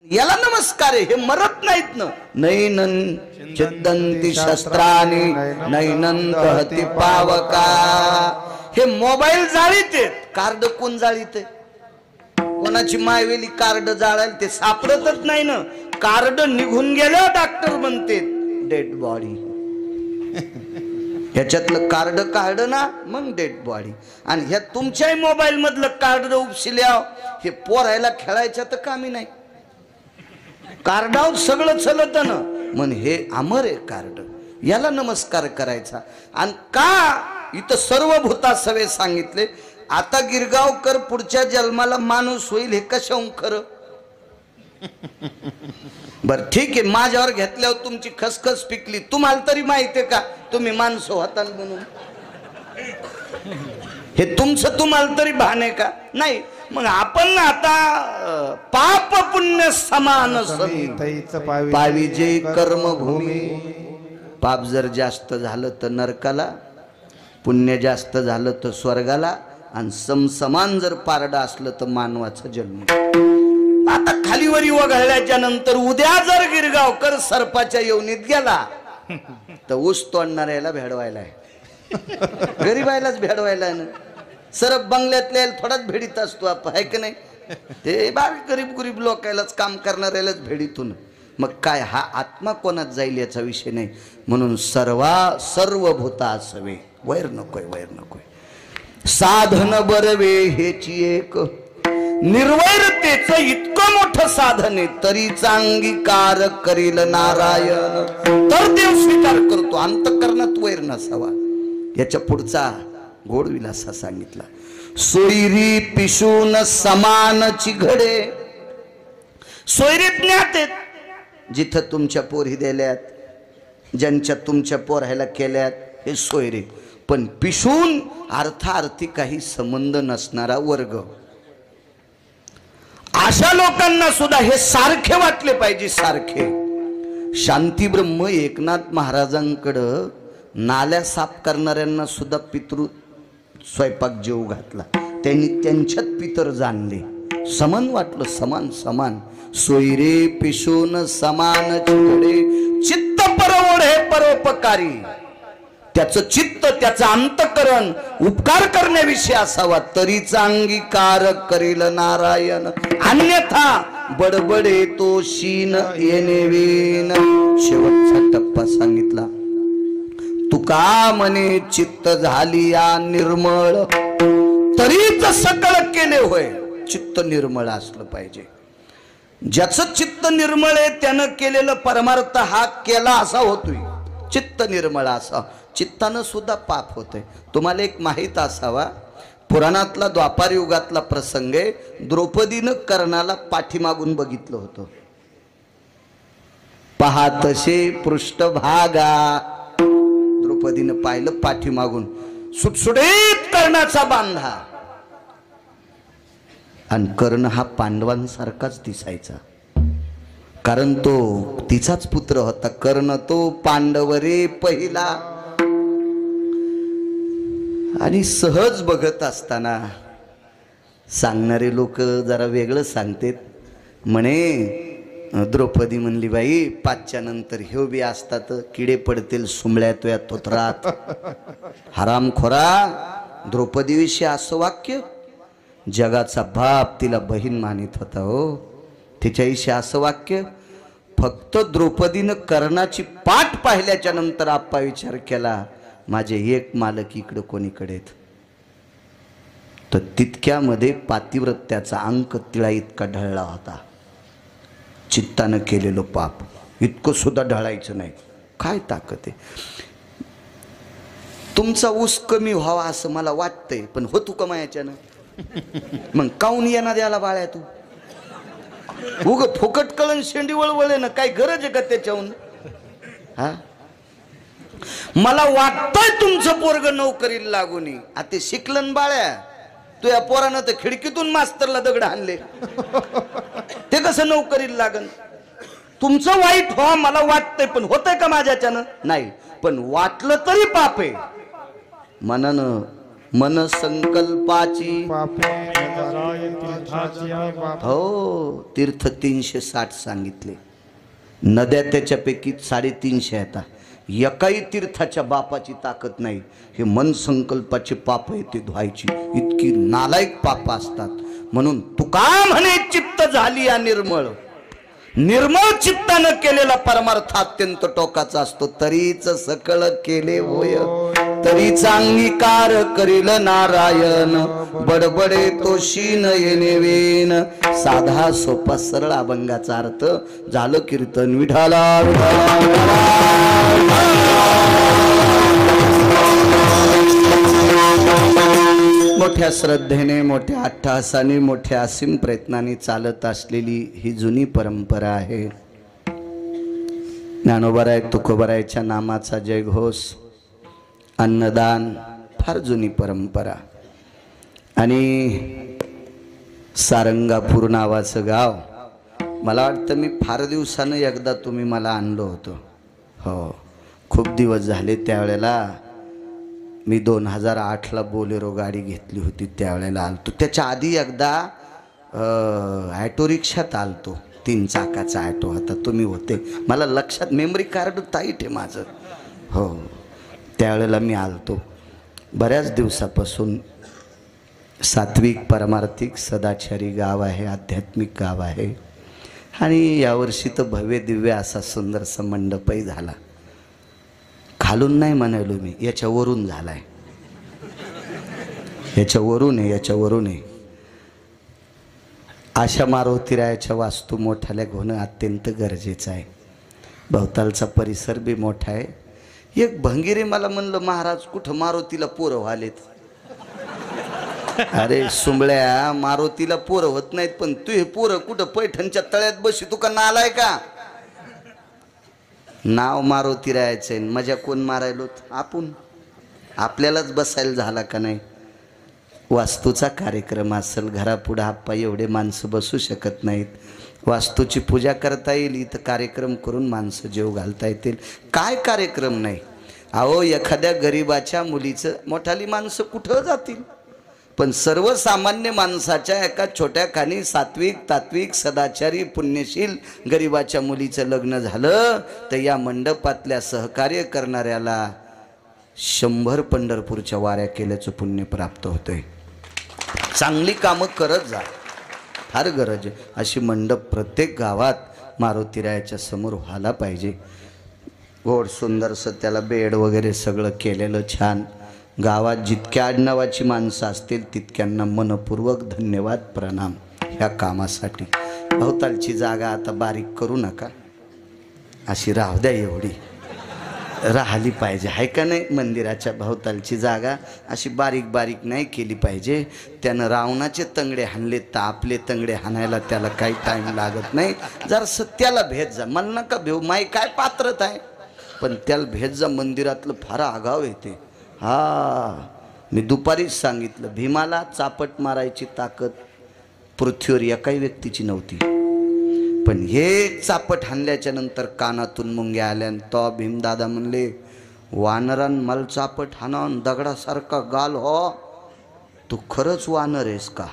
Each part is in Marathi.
याला नमस्कार आहे, हे मरत नाहीत ना. नैनन चिद्दंती शस्त्राणी नैनंत हती पावका. हे मोबाईल जाळीत, कार्ड कोण जाळीत? कोणाची मायवेली कार्ड जाळायला ते सापडतच नाही ना. कार्ड निघून गेलं डॉक्टर म्हणते डेड बॉडी. ह्याच्यातलं कार्ड काढ ना मग डेड बॉडी. आणि ह्या तुमच्याही मोबाईल मधलं कार्ड उपशिल्या हे पोरायला खेळायचं तर कामी नाही. कार्डावर सगळं चलत ना. म्हण हे अमर आहे कार्ड, याला नमस्कार करायचा. आणि का इथं सर्व भूतासवे सांगितले. आता गिरगावकर पुढच्या जन्माला माणूस होईल हे कशाहून खरं? बर ठीक आहे, माझ्यावर घेतल्यावर तुमची खसखस पिकली, तुम्हाला तरी माहिती आहे का तुम्ही माणसं होता म्हणून? हे तुमचं तुम्हाला तरी भान आहे का? नाही. मग आपण आता पाप पुण्य समान पावी जे कर्मभूमी. पाप जर जास्त झालं तर नरकाला, पुण्य जास्त झालं तर स्वर्गाला, आणि समसमान जर पारडा असलं तर मानवाचा जन्म. आता खालीवरी वगळल्याच्या नंतर उद्या जर गिरगावकर सर्पाच्या योनीत गेला तर ऊस तोडणाऱ्याला भेडवायला आहे, गरीबायलाच भेडवायला ना. सरप बंगल्यातल्या थोडाच भेडीत असतो आपण, आहे की नाही? ते बारीक गरीब लोकायलाच काम करणाऱ्यालाच भेडीतून. मग काय हा आत्मा कोणात जाईल याचा विषय नाही. म्हणून सर्व भूता असावे, वैर नकोय, वैर नकोय. साधन बरवे हेची एक निर्वैरतेचं इतकं मोठं साधन आहे, तरी अंगीकार करील नारायण. तर देव स्वीकार करतो. अंतःकरणात वैर नसावा. याच्या पुढचा गोड विलासा सांगितला. सोयरी पिशून समानची घडे. सोयरी ज्ञात आहेत, जिथं तुमच्या पोरी दिल्यात, ज्यांच्या तुमच्या पोरायला केल्यात, हे सोयरे. पण पिशून अर्थार्थी काही संबंध नसणारा वर्ग, अशा लोकांना सुद्धा हे सारखे वाटले पाहिजे. सारखे. शांतीब्रह्म एकनाथ महाराजांकडं नाल्या साफ करणाऱ्यांना सुद्धा पितृ स्वयंपाक जेव घातला. त्यांनी त्यांच्यात पितर जाणले, समान वाटलं, समान समान. सोयरे पिशून समान चिडे चित्त परवडे परोपकारी. त्याचं चित्त, त्याचं अंतःकरण उपकार करण्याविषयी असावा, तरीच अंगीकार करील नारायण. अन्यथा बडबडे तो शीन येणे वेन. शेवटचा टप्पा सांगितला. तुका म्हणे चित्त झाली या निर्मळ, तरीच सकळ केले होय. चित्त निर्मळ असलं पाहिजे. ज्याचं चित्त निर्मळ आहे त्यानं केलेलं परमार्थ हा केला असा होतोय. चित्त निर्मळ असा. चित्तानं सुद्धा पाप होतंय. तुम्हाला एक माहित असावा, पुराणातला द्वापार युगातला प्रसंग आहे. द्रौपदीनं कर्णाला पाठीमागून बघितलं होतं. पाहतसे पृष्ठभागा. द्रौपदीनं पाहिलं पाठीमागून, सुटसुटीत कर्णाचा बांधा. आणि कर्ण हा पांडवांसारखाच दिसायचा, कारण तो तिचाच पुत्र होता. कर्ण तो पांडवरे पहिला. आणि सहज बघत असताना सांगणारे लोक जरा वेगळं सांगतात. म्हणे द्रौपदी म्हणली, बाई 5च्या नंतर ह्यो बी असतात किडे पडतील सुमळ्या तुया तोत्रात. हरामखोरा. द्रौपदीविषयी असं वाक्य. जगाचा बाप तिला बहीण मानित होता हो. तिच्याविषयी असं वाक्य. फक्त द्रौपदीनं कर्णाची पाठ पाहिल्याच्या नंतर आप्पा विचार केला, माझे एक मालक इकडं कोणीकडे आहेत. तर तितक्यामध्ये पातिव्रत्याचा अंक तिळा इतका ढळला होता. चित्तानं केलेलं पाप इतकं सुद्धा ढळायचं नाही. काय ताकद आहे. तुमचा ऊस कमी व्हावा असं मला वाटतंय, पण होतो का मायाच्यानं? मग काऊन येणार द्याला बाळ्या तू? उग फुकट कळण शेंडी वळवळे ना, काय गरज आहे का त्याच्याहून? हा, मला वाटतंय तुमचं पोरग नोकरीला लागून. आता शिकलन बाळ्या, तू या पोरानं तर खिडकीतून मास्तरला दगड आणले, ते कसं नोकरीला लागन? तुमचं वाईट व्हा मला वाटतंय, पण होतंय का माझ्याच्यानं? नाही. पण वाटलं तरी पाप आहे. मनानं मन संकल्पाची हो तीर्थ 360 सांगितले, नद्या त्याच्यापैकी 350 येतात. एकाही तीर्थाच्या बापाची ताकद नाही हे मन संकल्पाचे पाप आहे ते धुवायची, इतकी नालायक पाप असतात. म्हणून तुका म्हणे चित्त झाली या निर्मळ. निर्मळ चित्तानं केलेला परमार्थ अत्यंत टोकाचा असतो. तरीच सकळ केले होय तरीच अंगीकार करील नारायण, बडबडे तो शीन येणे वेन. साधा सोपा सरळ अभंगाचा अर्थ झालं कीर्तन विठाला मोठ्या श्रद्धेने, मोठ्या अट्टहासाने, मोठ्या असीम प्रयत्नाने चालत असलेली ही जुनी परंपरा आहे. ज्ञानोबाराय तुकोबारायच्या नामाचा जयघोष, अन्नदान, फार जुनी परंपरा. आणि सारंगापूर नावाचं गाव, मला वाटतं मी फार दिवसानं एकदा तुम्ही मला आणलं होतं. हो, खूप दिवस झाले. त्यावेळेला मी 2008ला बोलेरो गाडी घेतली होती, त्यावेळेला आलतो. त्याच्या आधी एकदा ॲटो रिक्षात आलतो, 3 चाकाचा ॲटो होता, तुम्ही होते, मला लक्षात, मेमरी कार्ड टाईट आहे माझं. हो, त्यावेळेला मी आलतो. बऱ्याच दिवसापासून सात्विक, परमार्थिक, सदाचारी गाव आहे, आध्यात्मिक गाव आहे. आणि यावर्षी तर भव्य दिव्य असा सुंदरसा मंडपही झाला. खालून नाही म्हणालो मी, याच्यावरून झालाय, याच्यावरून आहे, याच्यावरून आहे. अशा मारुतीरायाच्या वास्तू मोठ्याला होणं अत्यंत गरजेचं आहे. भवतालचा परिसर बी मोठा आहे. एक भंगीरे मला म्हणलं, महाराज कुठं मारुतीला पोरं व्हालेत. अरे सुंबळ्या, मारुतीला पोरं होत नाहीत, पण तू हे पोरं कुठं पैठणच्या तळ्यात बशी, तू का नालाय का? नाव मारुती राहायचंय, मजा कोण मारायलोत? आपण, आपल्यालाच बसायला झाला का नाही? वास्तूचा कार्यक्रम असेल, घरापुढं आप्पा एवढे माणसं बसू शकत नाहीत. वास्तूची पूजा करता येईल, इथं कार्यक्रम करून माणसं जेव घालता येतील. काय कार्यक्रम नाही? अहो, एखाद्या गरीबाच्या मुलीचं, मोठाली माणसं कुठं जातील, पण सर्वसामान्य माणसाच्या एका छोट्या खाणी सात्विक, तात्विक, सदाचारी, पुण्यशील गरीबाच्या मुलीचं लग्न झालं तर या मंडपातल्या सहकार्य करणाऱ्याला 100 पंढरपूरच्या वाऱ्या केल्याचं पुण्य प्राप्त होतंय. चांगली कामं करत जा, फार गरज आहे. अशी मंडप प्रत्येक गावात मारुतीरायाच्या समोर व्हायला पाहिजे. गोड सुंदरसं त्याला बेड वगैरे सगळं केलेलं छान. गावात जितक्या आडनावाची माणसं असतील तितक्यांना मनपूर्वक धन्यवाद, प्रणाम ह्या कामासाठी. भवतालची जागा आता बारीक करू नका, अशी राहू द्या, एवढी राहिली पाहिजे, आहे का नाही? मंदिराच्या भवतालची जागा अशी बारीक बारीक नाही केली पाहिजे. त्यानं रावणाचे तंगडे हाणले तर आपले तंगडे हाणायला त्याला काही टाईम लागत नाही. जरा सत्याला भेट जा, मला नका भेऊ, माई काय पात्रता आहे, पण त्याला भेट जा. मंदिरातलं फार आगाव येते. हा, मी दुपारीच सांगितलं, भीमाला चापट मारायची ताकद पृथ्वीवर एकाही व्यक्तीची नव्हती, पण हे चापट हाणल्याच्या नंतर कानातून मुंग्या आल्या. तो भीमदादा म्हणले, वानरान मला चापट हाणून दगडासारखा गाल हो, तू खरंच वानर आहेस का?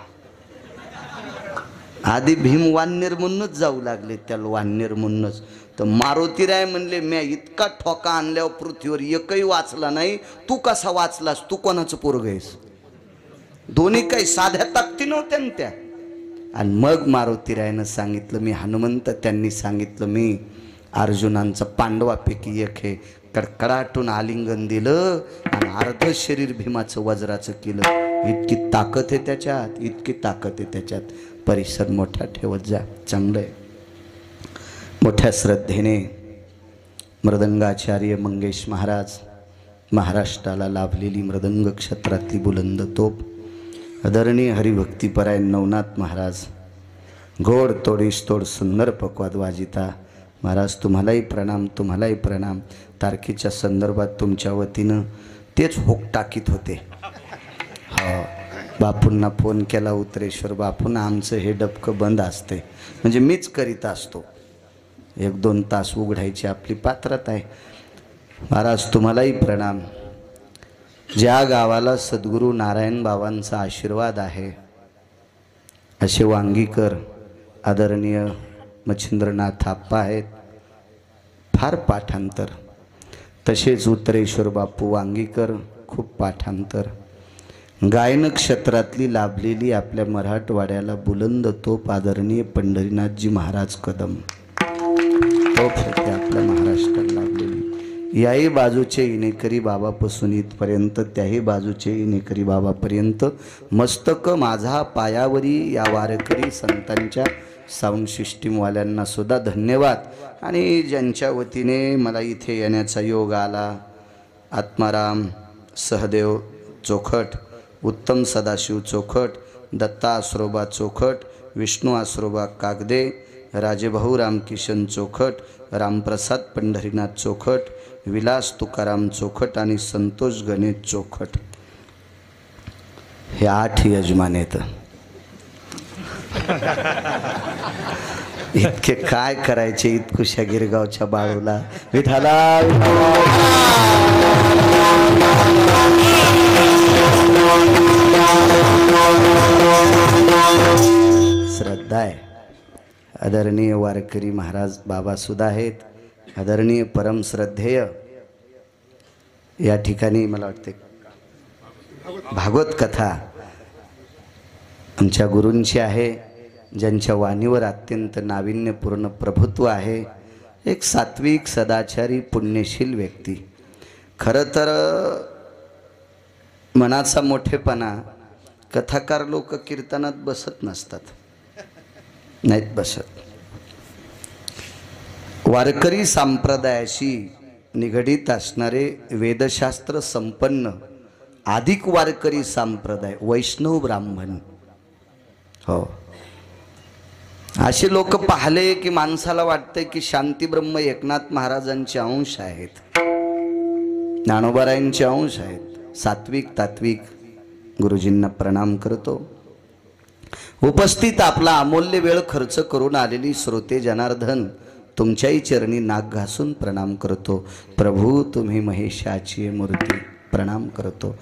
आधी भीम वानर म्हणूनच जाऊ लागले, त्याला वानर म्हणूनच. तर मारुतीराय म्हणले, म्या इतका ठोका आणल्यावर पृथ्वीवर एकही वाचला नाही, तू कसा वाचलास? तू कोणाचं पोरग आहेस? दोन्ही काही साध्या ताकदी नव्हत्या ना त्या. आणि मग मारुतीरायनं सांगितलं, मी हनुमंत, त्यांनी सांगितलं, मी अर्जुनांचा पांडवापैकी एक आहे. कडकडाटून आलिंगन दिलं आणि अर्ध शरीर भीमाचं वज्राचं केलं. इतकी ताकद आहे त्याच्यात, इतकी ताकद आहे त्याच्यात. परिसर मोठा ठेवत जा, चांगलं आहे. मोठ्या श्रद्धेने मृदंगाचार्य मंगेश महाराज, महाराष्ट्राला लाभलेली मृदंग क्षेत्रातली बुलंद तोप, आदरणीय हरिभक्तीपरायण नवनाथ महाराज, गोड तोडीस तोड सुंदर पक्वाद वाजिता महाराज, तुम्हालाही प्रणाम, तुम्हालाही प्रणाम. तारखेच्या संदर्भात तुमच्या वतीनं तेच होक टाकीत होते. हो, बापूंना फोन केला उतरेश्वर बापूंना, आमचं हे डबकं बंद असते, म्हणजे मीच करीत असतो. 1-2 तास उघडायची आपली पात्रता आहे. महाराज तुम्हालाही प्रणाम. ज्या गावाला सद्गुरू नारायण बाबांचा आशीर्वाद आहे असे वांगीकर आदरणीय मच्छिंद्रनाथ आप्पा आहेत, फार पाठांतर. तसेच उत्तरेश्वर बापू वांगीकर, खूप पाठांतर. गायन क्षेत्रातली लाभलेली आपल्या मराठवाड्याला बुलंद तोप आदरणीय पंढरीनाथजी महाराज कदम, तोप होते आपल्या महाराष्ट्राला लाभलेली. याही बाजूचे इनेकरी बाबापासून इथपर्यंत, त्याही बाजूचे इनेकरी बाबापर्यंत मस्तक माझा पायावरी या वारकरी संतांच्या साऊंड सिस्टीमवाल्यांना सुद्धा धन्यवाद. आणि ज्यांच्या वतीने मला इथे येण्याचा योग आला, आत्माराम सहदेव चोखट, उत्तम सदाशिव चोखट, दत्ता आसरोबा चोखट, विष्णू आसरोबा कागदे, राजेभाऊ रामकिशन चोखट, रामप्रसाद पंढरीनाथ चोखट, विलास तुकाराम चोखट आणि संतोष गणेश चोखट, हे 8 यजमान आहेत. इतके काय करायचे इतकुशा गिरगावच्या बाळूला. विठाला श्रद्धा आहे. आदरणीय वारकरी महाराज बाबा सुद्धा आहेत, आदरणीय परम श्रद्धेय. या ठिकाणी मला वाटते भागवत कथा आमच्या गुरूंची आहे, ज्यांच्या वाणीवर अत्यंत नाविन्यपूर्ण प्रभुत्व आहे. एक सात्विक सदाचारी पुण्यशील व्यक्ती. खरं तर मनाचा मोठेपणा, कथाकार लोक कीर्तनात बसत नसतात, नाहीत बसत. वारकरी संप्रदायाशी निगडीत असणारे वेदशास्त्र संपन्न अधिक वारकरी संप्रदाय, वैष्णव ब्राह्मण, हो, असे लोक पाहिले की माणसाला वाटते की शांती ब्रह्म एकनाथ महाराजांचे अंश आहेत, ज्ञानोबारायांचे अंश आहेत. सात्विक तात्विक गुरुजींना प्रणाम करतो. उपस्थित आपला अमूल्य वेळ खर्च करून आलेली श्रोते जनार्दन तुमच्याही चरणी नाक घासून प्रणाम करतो. प्रभू तुम्ही महेशाची मूर्ती, प्रणाम करतो.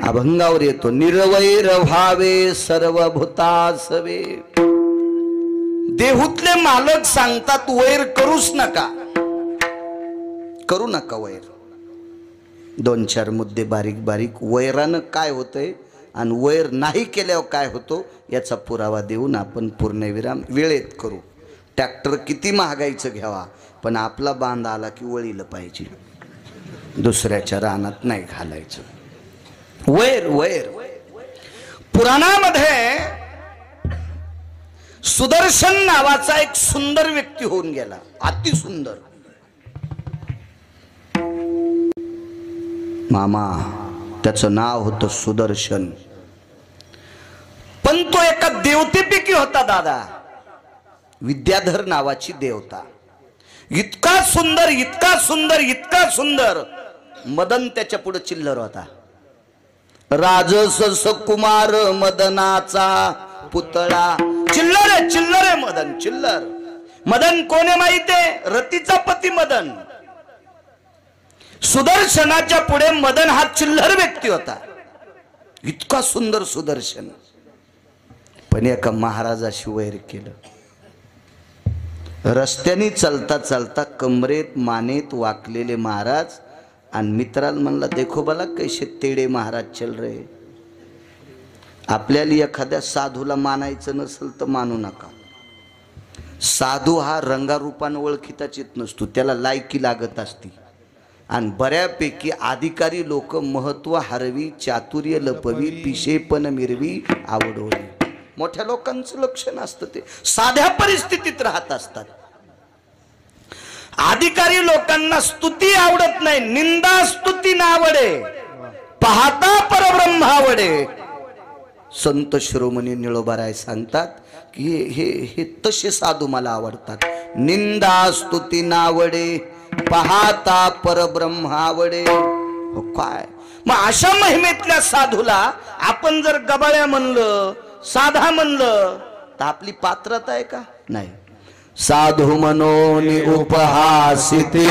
अभंगावर येतो, निर्वैर व्हावे सर्वभूतासवे. देहूतले मालक सांगतात वैर करूच नका, करू नका वैर. 2-4 मुद्दे बारीक बारीक वैरानं काय होतंय आणि वैर नाही केल्यावर काय होतो याचा पुरावा देऊन आपण पूर्णविराम वेळेत करू. ट्रॅक्टर किती महागाईचं घ्यावा, पण आपला बांध आला की वळीलं पाहिजे, दुसऱ्याच्या रानात नाही घालायचं. वैर वैर. पुराणामध्ये सुदर्शन नावाचा एक सुंदर व्यक्ती होऊन गेला, अतिसुंदर. मामा, त्याचं नाव होतं सुदर्शन. पण तो एका देवतेपैकी होता दादा, विद्याधर नावाची देवता. इतका सुंदर, इतका सुंदर, इतका सुंदर, मदन त्याच्या पुढे चिल्लर होता. राजस कुमार मदनाचा पुतळा. चिल्लर आहे, चिल्लर आहे मदन, चिल्लर. मदन कोण आहे माहितीये? रतीचा पती मदन. सुदर्शनाच्या पुढे मदन हा चिल्लर व्यक्ती होता. इतका सुंदर सुदर्शन. पण एका महाराजाशी वैर केलं. रस्त्याने चालता चालता कमरेत मानेत वाकलेले महाराज आणि मित्राला म्हणला, देखो बला कैसे तेडे महाराज चल रहे. आपल्याला एखाद्या साधूला मानायचं नसेल तर मानू नका. साधू हा रंगारूपानं ओळखीताच येत नसतो, त्याला लायकी लागत असती. आणि बऱ्यापैकी अधिकारी लोक महत्व हरवी, चातुर्य लपवी, पिशेपण मिरवी, आवडवली. मोठ्या लोकांचं लक्षण असतं, ते साध्या परिस्थितीत राहत असतात. अधिकारी लोकांना स्तुती आवडत नाही, निंदा स्तुती नावडे, पाहता परब्रह्म आवडे. संत शिरोमणी निळोबाराय सांगतात की हे तसे साधू मला आवडतात. निंदा स्तुती नावडे, पाहता परब्रह्म आवडे. हो काय, मग अशा महिमेतल्या साधूला आपण जर गबाळ्या म्हणलं, साधा म्हणलं तर आपली पात्रता आहे का? नाही. साधू मनोनी उपहासिते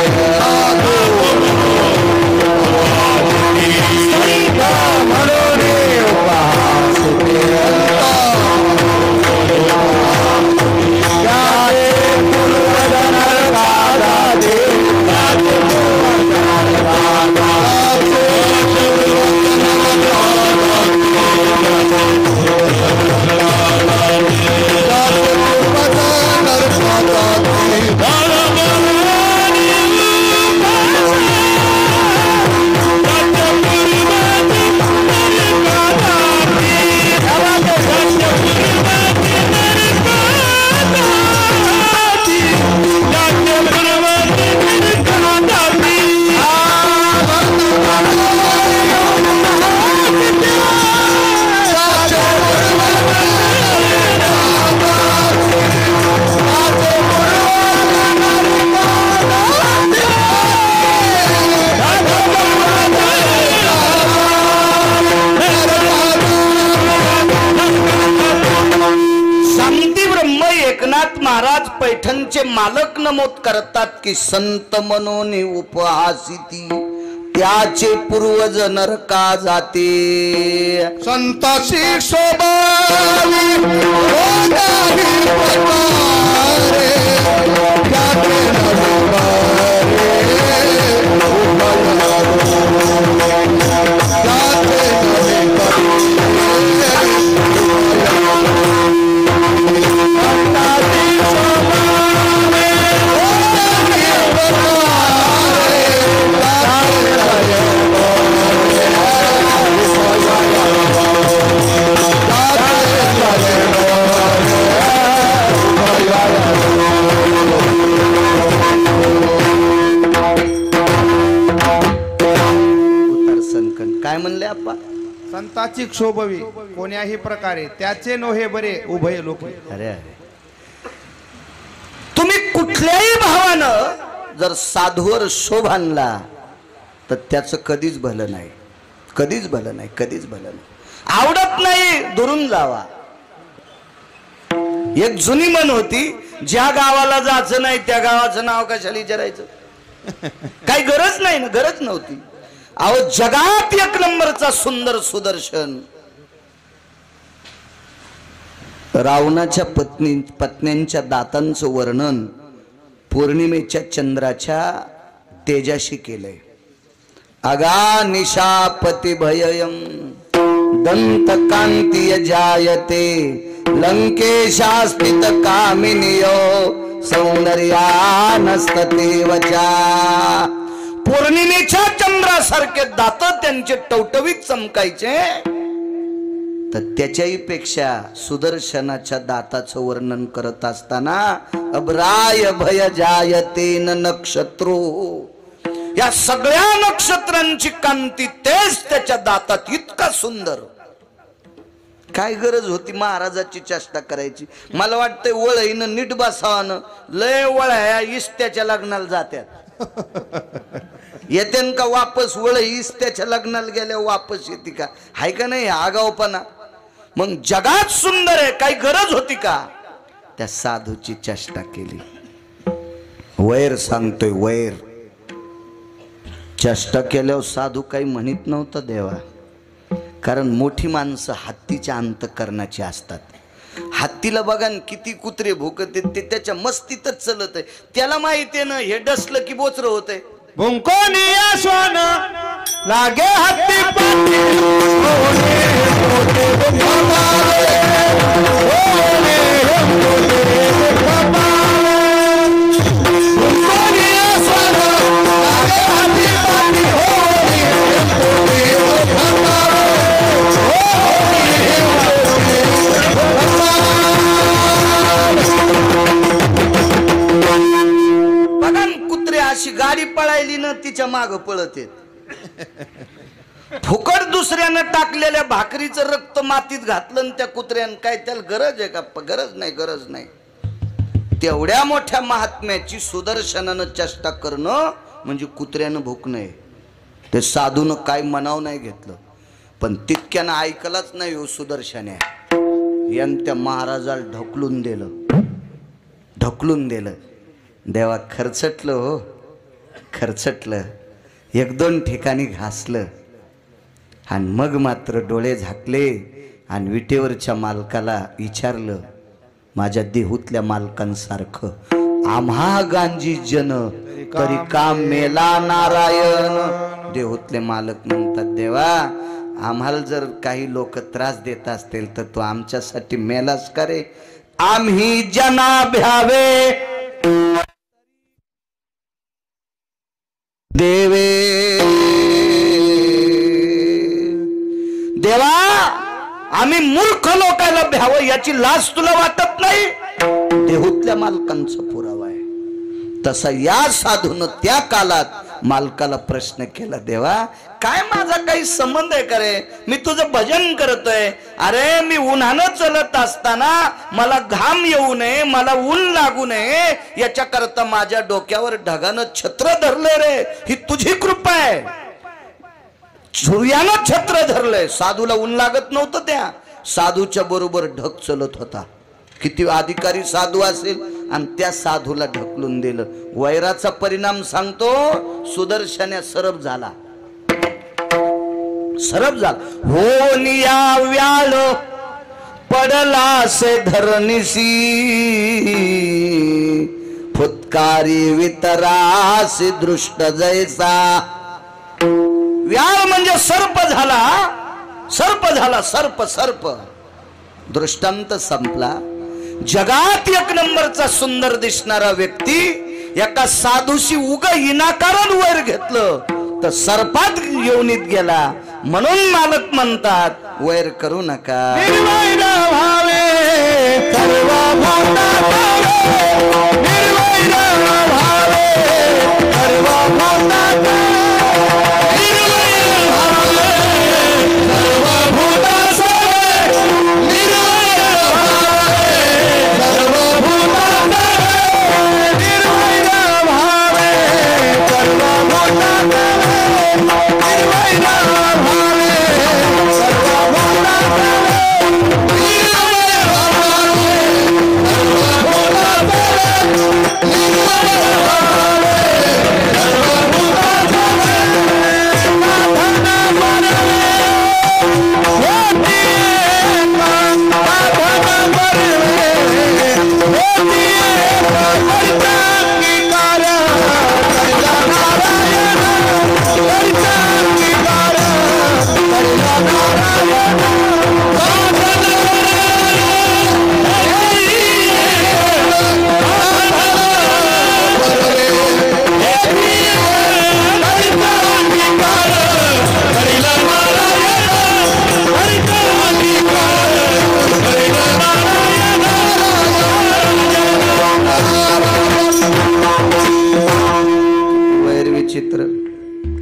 ठाक नमूद करतात की संत मनोनी उपहासिती त्याचे पूर्वज नरका जाते संताची शोभावी काय म्हणले आप्पा? संताची क्षोभवी कोण्याही प्रकारे त्याचे नोहे बरे उभय लोक. अरे अरे, तुम्ही कुठल्याही भावानं जर साधूवर शोभ आणला तर त्याचं कधीच भलं नाही, कधीच भलं नाही, कधीच भलं नाही. आवडत नाही दुरून जावा. एक जुनी म्हण होती, ज्या गावाला जायचं नाही त्या गावाचं नाव कशाला विचारायचं. काही गरज नाही ना, गरज नव्हती. अहो जगात एक नंबरचा सुंदर सुदर्शन रावणाच्या पत्न्यांच्या दातांचं वर्णन पौर्णिमेच्या चंद्राच्या तेजाशी केलंय. अगा निशापती भययम दंत कांती जायते लंकेशास्थित कामिनियो सौंदर्यानस्तते वचा. पौर्णिमेच्या चंद्रासारखे दात त्यांचे टवटवीत चमकायचे, तर त्याच्याही पेक्षा सुदर्शनाच्या दाताचं वर्णन करत असताना अब्राय भय जायते नक्षत्रो, या सगळ्या नक्षत्रांची कांती तेच त्याच्या दातात, इतका सुंदर. काय गरज होती महाराजाची चेष्टा करायची. मला वाटतंय वळईनं नीट बसावानं, लय वळ्या इस्त्याच्या लग्नाला जात्यात. येते का वापस वळईस त्याच्या लग्नाला गेल्या वापस येते का? हाय का नाही आगाऊपणा. मग जगात सुंदर आहे, काही गरज होती का? त्या साधूची चेष्टा केली. वैर सांगतोय वैर. चेष्टा केल्यावर साधू काही म्हणत नव्हता देवा, कारण मोठी माणसं हत्तीच्या अंतकरणाची असतात. हत्तीला बघा किती कुत्रे भुकते, ते त्याच्या मस्तीतच चलत आहे. त्याला माहिती आहे ना हे डसलं की बोचर होतंय. भुंकोनिया सोन लागे हत्ती पाटी अशी गाडी पळायली ना तिच्या माग पळत येत. फुकट दुसऱ्यानं टाकलेल्या भाकरीचं रक्त मातीत घातलं आणि त्या कुत्र्यानं, काय त्याला गरज आहे का? गरज नाही, गरज नाही. तेवढ्या मोठ्या महात्म्याची सुदर्शनानं चेष्टा करणं म्हणजे कुत्र्यानं भूक नये. ते साधून काय मनाव नाही घेतलं, पण तितक्यानं ऐकलाच नाही हो सुदर्शन्या. यानं त्या महाराजाला ढकलून दिलं, ढकलून दिलं. देवा खर्चटलं हो, खर्चटलं. एक दोन ठिकाणी घासलं आणि मग मात्र डोळे झाकले आणि विटेवरच्या मालकाला विचारलं, माझ्या देहूतल्या मालकांसारखं आम्हा गांजी जन तरी का मेला नारायण. देहूतले मालक म्हणतात, देवा आम्हाला जर काही लोक त्रास देत असतील तर तू आमच्यासाठी मेलास का रे? आम्ही जना भ्यावे देवे. देवा आम्ही मूर्ख लोकांना भ्यावं याची लाज तुला वाटत नाही? देहूतल्या मालकांचा पुरावा आहे. तसा या साधून त्या काळात मालकाला प्रश्न केला, देवा काय माझा काही संबंध आहे का रे? मी तुझं भजन करतोय. अरे मी उन्हानं चलत असताना मला घाम येऊ नये, मला ऊन लागू नये याच्याकरता माझ्या डोक्यावर ढगानं छत्र धरले रे. ही तुझी कृपा आहे. सूर्यानं छत्र धरलंय. साधूला ऊन लागत नव्हतं, त्या साधूच्या बरोबर ढग चलत होता. किती अधिकारी साधू असेल आणि त्या साधूला ढकलून दिलं. वैराचा परिणाम सांगतो, सुदर्शन्या सरप झाला. सरप झाला. होनिया व्याळ पडला से धरणीसी, फुतकारी वितरासी दृष्ट जैसा. व्याळ म्हणजे सर्प झाला. सर्प झाला. सर्प सर्प. दृष्टांत संपला. जगात एक नंबरचा सुंदर दिसणारा व्यक्ती एका साधूशी उग इनाकारण वर घेतलं तर सर्पात योनीत गेला. म्हणून मालक म्हणतात वैर करू नका. निर्वैर भावे सर्व भूता भावे, निर्वैर भावे सर्व भूता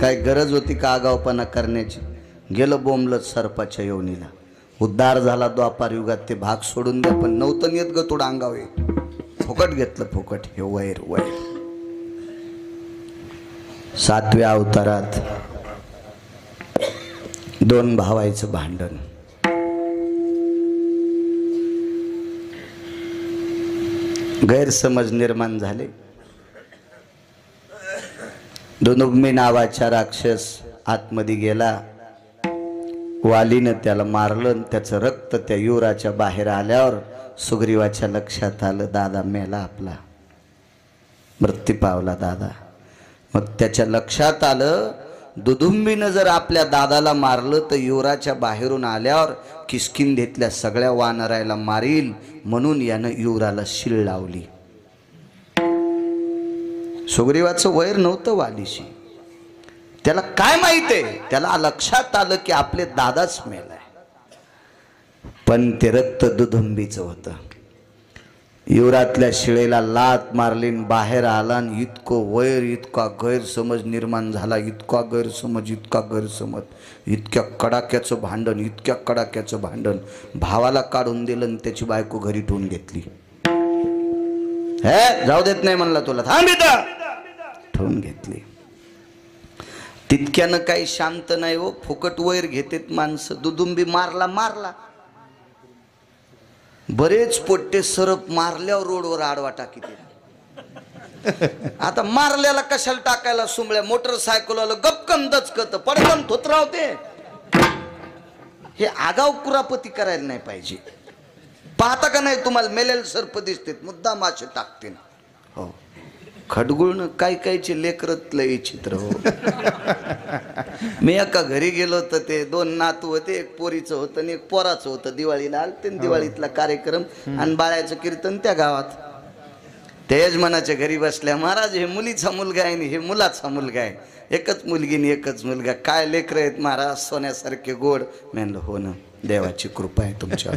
काय गरज होती का आगावपणा करण्याची. गेलं बोंबलत सर्पाच्या योनीला. उद्धार झाला द्वापार युगात. ते भाग सोडून द्या, पण नव्हतं येत ग थोडं अंगावे. फुकट घेतलं फुकट हे वैर. वैर 7व्या अवतारात 2 भावायचं भांडण. गैरसमज निर्माण झाले. दुदुम्बी नावाचा राक्षस आतमध्ये गेला. वालीनं त्याला मारलं. त्याचं रक्त त्या युवराच्या बाहेर आल्यावर सुग्रीवाच्या लक्षात आलं दादा मेला, आपला मृत्यू पावला दादा. मग त्याच्या लक्षात आलं दुदुंबीनं जर आपल्या दादाला मारलं तर युवराच्या बाहेरून आल्यावर किष्किंधेतल्या सगळ्या वानरायला मारील. म्हणून यानं युवराला शीळ लावली. सुग्रीवाचं वैर नव्हतं वालीशी. त्याला काय माहित आहे, त्याला लक्षात आलं की आपले दादाच मेलाय. पण ते रक्त दुदुंबीचं होतं. युवरातल्या शिळेला लात मारली, बाहेर आला. इतकं वैर, इतका गैरसमज निर्माण झाला. इतका गैरसमज, इतका गैरसमज. इतक्या कडाक्याचं भांडण, इतक्या कडाक्याचं भांडण. भावाला काढून दिलं आणि त्याची बायको घरी ठेवून घेतली. हे जाऊ देत नाही म्हणला तुला, थांब इथं. ठेवून घेतली. तितक्यानं काही शांत नाही हो. फुकट वैर घेतेत माणसं. दुदुंबी मारला मारला. बरेच पोट्टे सरप मारल्यावर रोडवर आडवा टाकी. आता मारल्याला कशाला टाकायला सुंबळ्या. मोटरसायकलवाला गपकन दचकत पडकन थोतरावते. हे आगाव कुरापती करायला नाही पाहिजे. पाहता का नाही तुम्हाला मेलेल सर्प दिसते, मुद्दाम असे टाकते. हो खडगुळनं काही काहीचे लेकरत लय चित्र. हो मी एका घरी गेलो तर ते 2 नातू होते. एक पोरीचं होतं आणि एक पोराचं होतं. दिवाळीला आलते. दिवाळीतला कार्यक्रम आणि बाळ्याचं कीर्तन त्या गावात. ते यजमानाच्या घरी बसल्या. महाराज हे मुलीचा मुलगा आहे आणि हे मुलाचा मुलगा आहे. एकच मुलगी आणि एकच मुलगा. काय लेकर आहेत महाराज, सोन्यासारखे गोड. म्हणलं हो ना, देवाची कृपा आहे तुमच्यावर,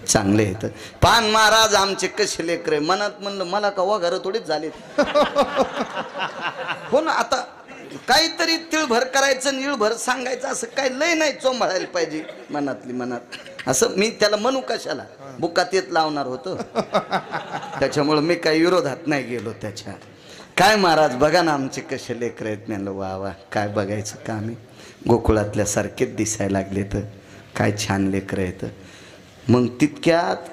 चांगले आहेत. पान महाराज आमचे कसे लेकर आहे. मनात म्हणलं मला का वगैरे थोडीच झालेत. हो ना, आता काहीतरी तिळभर करायचं, निळभर सांगायचं, असं काही लय नाही चोंबाळायला पाहिजे मनातली मनात. असं मी त्याला म्हणू कशाला, बुकात येत लावणार होतो. त्याच्यामुळं मी काही विरोधात नाही गेलो त्याच्या. काय महाराज बघा ना आमचे कसे लेकर आहेत. म्हणलं वा वा, काय बघायचं का, आम्ही गोकुळातल्या सारखेच दिसायला लागले तर काय छान लेकर आहेत. मग तितक्यात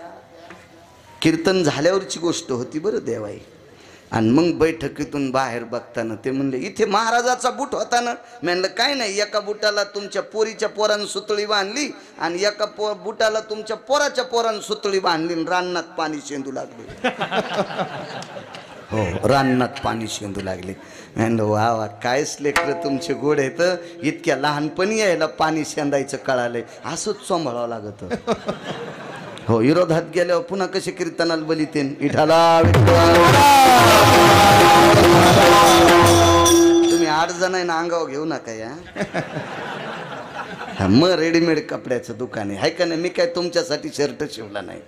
कीर्तन झाल्यावरची गोष्ट होती बरं देवाई. आणि मग बैठकीतून बाहेर बघताना ते म्हणले इथे महाराजाचा बूट होता ना. म्हणलं काय नाही, एका बुटाला तुमच्या पोरीच्या पोरानं सुतळी बांधली आणि एका बुटाला तुमच्या पोराच्या पोरानं सुतळी बांधली आणि रानात पाणी शेंदू लागले. हो, रानात पाणी शेंदू लागले. म्हणलं वा वा, कायच लेकरं तुमचे गोड आहेत, इतक्या लहानपणी यायला पाणी शेंदायचं कळालंय. असंच सांभाळावं लागत. हो, विरोधात गेल्यावर पुन्हा कसे कीर्तनाला बलितेन विठाला तुम्ही 8 जण आहे ना, अंगावर घेऊ नका या. मग रेडीमेड कपड्याचं दुकान आहे का नाही. मी काय तुमच्यासाठी शर्ट शिवला नाही.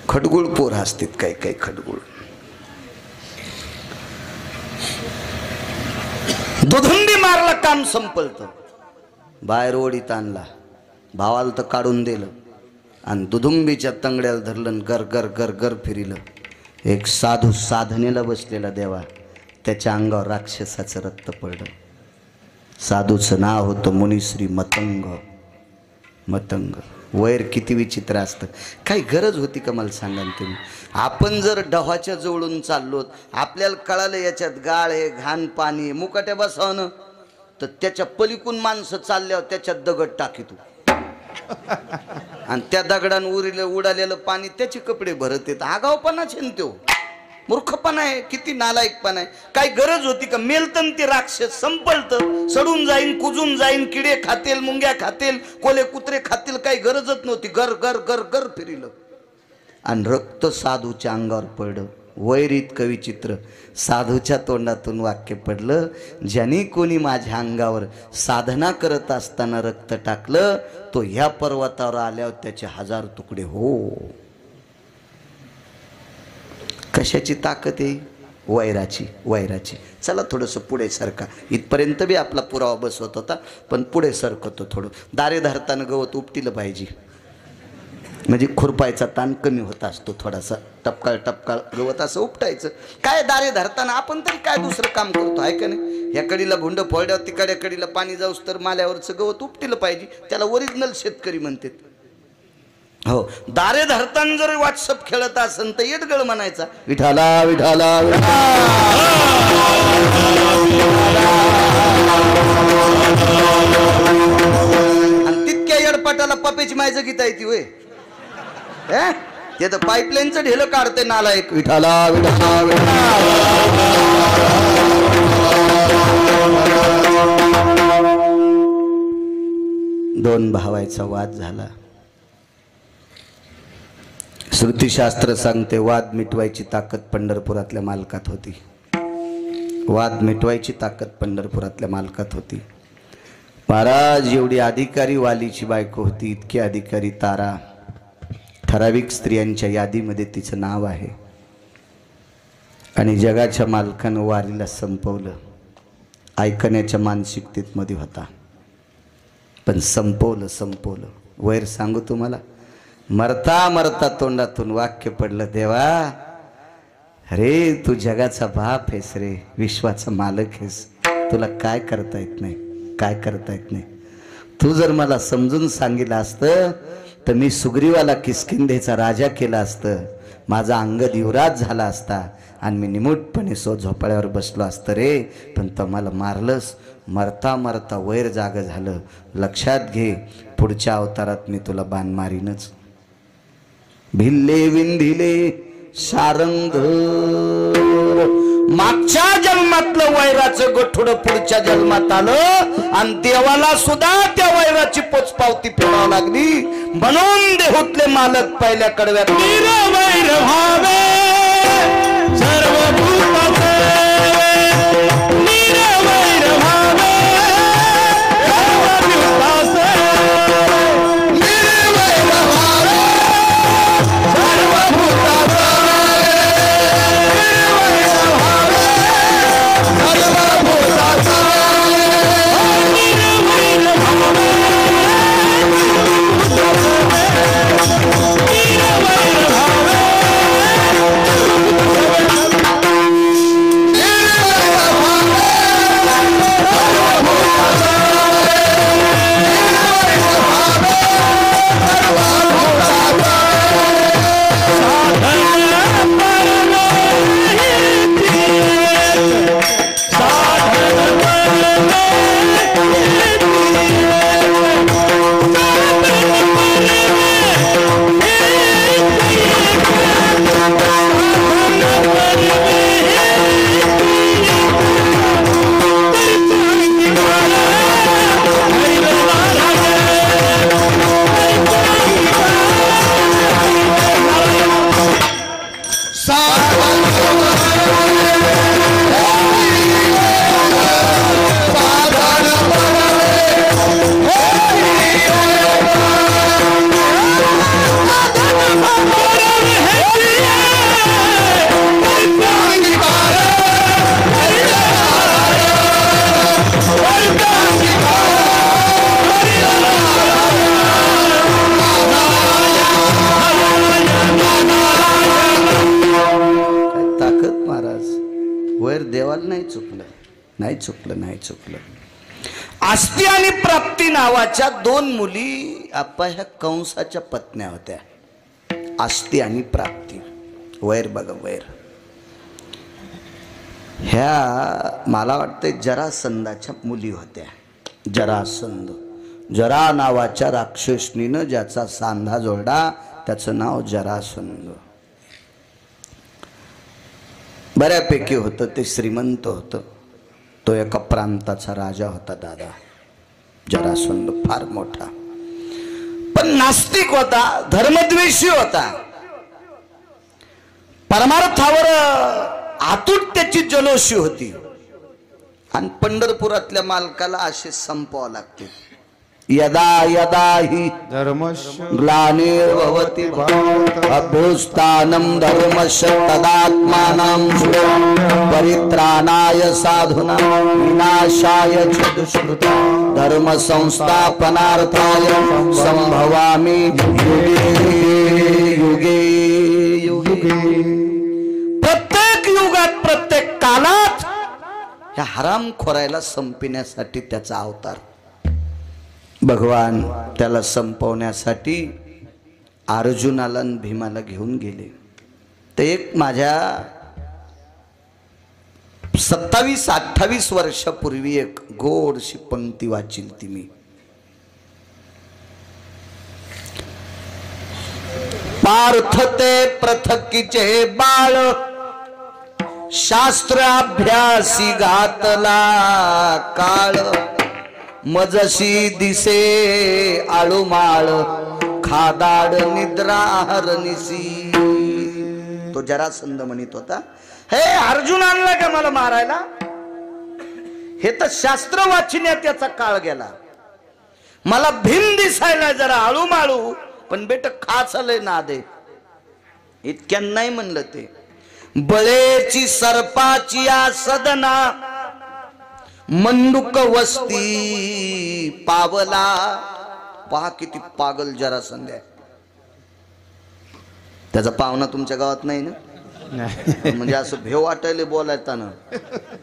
खडगुळ पोर असतात काही काही खडगुळ. दुधुंडी मारला, काम संपलत. बाहेर ओढीत आणला, भावाला तर काढून दिलं आणि दुधुंबीच्या तंगड्याला धरलं, गर गर गर गर फिरिलं. एक साधू साधनेला बसलेला देवा, त्याच्या अंगावर राक्षसाचं रक्त पडलं. साधूचं नाव होतं मुनिश्री मतंग. मतंग वैर किती विचित्र असतं. काही गरज होती का मला सांगा ना तुम्ही. आपण जर डव्हाच्या जवळून चाललो, आपल्याला कळालं याच्यात गाळ आहे, घाण पाणी, मुकाट्या बसावं, तर त्याच्या पलीकून माणसं चालल्यावर त्याच्यात दगड टाकीतो आणि त्या दगडांवर उडालेलं पाणी त्याचे कपडे भरत येत. आगावपणा छेन तो, मूर्खपणा आहे, किती नालायकपणा आहे. काही गरज होती का. मेलतन ते राक्षस संपलत, सडून जाईन, कुजून जाईन, किडे खातील, मुंग्या खातील, कोले कुत्रे खातील, काही गरजच नव्हती. गर गर गर गर फिरिलं आणि रक्त साधूच्या अंगावर पडलं. वैर इतकं विचित्र. साधूच्या तोंडातून वाक्य पडलं, ज्याने कोणी माझ्या अंगावर साधना करत असताना रक्त टाकलं, तो ह्या पर्वतावर आल्यावर त्याचे 1000 तुकडे हो. कशाची ताकद आहे. वैराची. वैराची. चला थोडंसं पुढे सरका. इथपर्यंत बी आपला पुरावा बसवत होता, पण पुढे सरकतो थोडं. दारे धरताना गवत उपटिलं पाहिजे, म्हणजे खुरपायचा ताण कमी होत असतो. थोडासा टपकाळ टपकाळ गवत असं उपटायचं. काय दारे धरताना आपण तरी काय दुसरं काम करतो आहे का नाही. ह्या कडीला भुंड फोडल्यावर तिकडे कडीला पाणी जाऊस तर माल्यावरचं गवत उपटिलं पाहिजे. त्याला ओरिजिनल शेतकरी म्हणतात. हो, दारे धरताना जर व्हॉट्सअप खेळत असेल तर येडगळ म्हणायचा विठाला विठाला. आणि तितक्या येडपाटाला पपेची मायचं गीता येते होय. ते तर पाईपलाईनचं ढेलं काढते नालायक. विठाला विठाला विठाला. दोन भावाचा वाद झाला. श्रुतीशास्त्र सांगते वाद मिटवायची ताकद पंढरपुरातल्या मालकात होती. वाद मिटवायची ताकद पंढरपुरातल्या मालकात होती. महाराज एवढी अधिकारी वालीची बायको होती, इतकी अधिकारी तारा. ठराविक स्त्रियांच्या यादीमध्ये तिचं नाव आहे. आणि जगाच्या मालकानं वारीला संपवलं. ऐकण्याच्या मानसिकतेत मध्ये होता, पण संपवलं. वैर सांगू तुम्हाला, मरता मरता तोंडातून वाक्य पडलं, देवा अरे तू जगाचा बाप आहेस रे, विश्वाचा मालक आहेस, तुला काय करता येत नाही, काय करता येत नाही. तू जर मला समजून सांगितलं असतं तर मी सुग्रीवाला किष्किंधेचा राजा केला असतं, माझा अंगद युवराज झाला असता आणि मी निमूटपणे झोपाळ्यावर बसलो असतं रे. पण तो मला मारलंस. मरता मरता वैर जाग झालं. लक्षात घे, पुढच्या अवतारात मी तुला बाण मारीनच. भिल्ले विंधिले सारंग. मागच्या जन्मातलं वैराचं गठुड पुढच्या जन्मात आलं आणि देवाला सुद्धा त्या वैराची पोचपावती फेडावं लागली. म्हणून देहूतले मालक पहिल्या कडव्यात वैर व्हावे सर्वभूताचे, वैर व्हावे सर्वभूताचे, वैर व्हावे सर्वभूताचे. देवाला नाही चुकलं, नाही चुकलं, नाही चुकलं. आस्ती आणि प्राप्ती नावाच्या दोन मुली आपा ह्या कंसाच्या पत्न्या होत्या. आस्ती आणि प्राप्ती. वैर बघा वैर. ह्या मला वाटतं जरासंधाच्या मुली होत्या. जरासंध, जरा नावाच्या राक्षसनीनं ज्याचा सांधा जोडला त्याचं नाव जरासंध. बऱ्यापैकी होतं, ते श्रीमंत होतं. तो एका प्रांताचा राजा होता दादा. जरासंध फार मोठा, पण नास्तिक होता, धर्मद्वेषी होता. परमार्थावर आतुर त्याची जलोशी होती. आणि पंढरपुरातल्या मालकाला असे संपवावं लागते. यदा यदा हि धर्मस्य ग्लानिर्भवति अभ्युत्थानं धर्मस्य तदात्मानं परित्राणाय साधूनां विनाशाय च दुष्कृतां धर्म संस्थापनार्थाय संभवामि युगे युगे. प्रत्येक युगात, प्रत्येक कालात ह्या हरामखोरायला संपविण्यासाठी त्याचा अवतार. भगवान त्याला संपवण्यासाठी अर्जुनाला आणि भीमाला घेऊन गेले. तर एक माझ्या 27-28 वर्षापूर्वी एक गोडशी पंक्ती वाचिल ती मी. पार्थ ते पृथकीचे बाळ शास्त्राभ्यासी घातला काळ मजशी दिसे आळूमाळ खादाड निद्रा हरनिसी. तो जरासंध म्हणत होता, हे अर्जुन आणला का मला मारायला? हे तर शास्त्र वाचण्यात त्याचा काळ गेला. मला भीम दिसायला जरा आळूमाळू, पण बेट खाचलय ना दे. इतक्या नाही म्हणलं ते. बळेची सर्पाची या सदना मंडूक वस्ती पावला. पहा किती पागल जरासंध आहे. त्याचा पाहुणा तुमच्या गावात नाही ना? म्हणजे असं भेव वाटायला बोलायचा ना.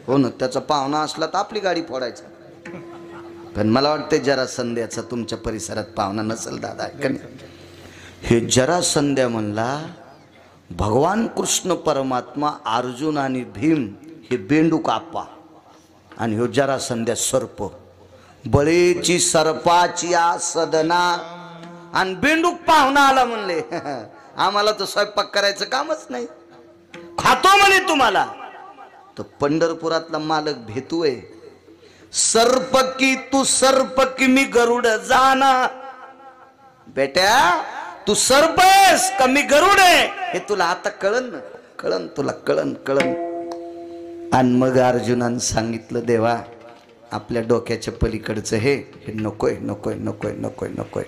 हो ना, त्याचा पाहुणा असला तर आपली गाडी फोडायचा. पण मला वाटतं जरासंध्याचा तुमच्या परिसरात पाहुणा नसेल दादा. हे जरासंध्या म्हणला, भगवान कृष्ण परमात्मा, अर्जुन आणि भीम हे बेंडूक आप्पा आणि ह्यो जरासंध्या सर्प. बळेची सर्पाची आ सदना. आणि बेंडूक पाहुणा आला म्हणले, आम्हाला तर स्वयंपाक करायचं कामच नाही, खातो म्हणे तुम्हाला. तर पंढरपुरातला मालक भेतूय, सर्प की तू सर्प की मी गरुड जाना. बेट्या तू सर्प आहेस का मी गरुड आहे हे तुला आता कळन ना. कळन तुला, कळन कळन. आणि मग अर्जुनानं सांगितलं, देवा आपल्या डोक्याच्या पलीकडचं हे नकोय नकोय नकोय नकोय नकोय.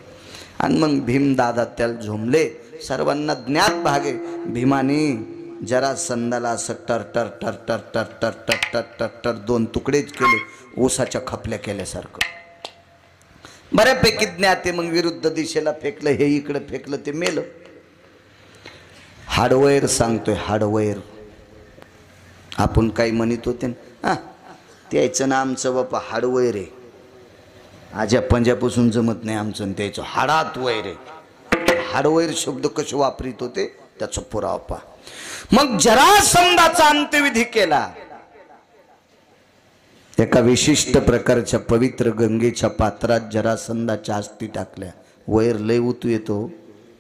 आणि मग भीम दादा त्याला झोंबले. सर्वांना ज्ञात भागे. भीमाने जरासंधाला असं टर टर टर टर टर टर टर टर टर टर दोन तुकडेच केले, ऊसाच्या खपल्या केल्यासारखं. बऱ्यापैकी ज्ञात आहे. मग विरुद्ध दिशेला फेकलं, हे इकडे फेकलं, ते मेलं. हाडवैर सांगतोय, हाडवैर. आपण काही म्हणत होते ना, त्याचं ना आमचं बापा हाडवैर आहे. आज्या पंजापासून जमत नाही आमचं आणि त्याचं हाडात वैर आहे. हाडवैर शब्द कसे वापरित होते त्याचा पुरावा पहा. मग जरासंधाचा अंत्यविधी केला. एका विशिष्ट प्रकारच्या पवित्र गंगेच्या पात्रात जरासंधाच्या अस्थी टाकल्या. वैर लय उतू येतो,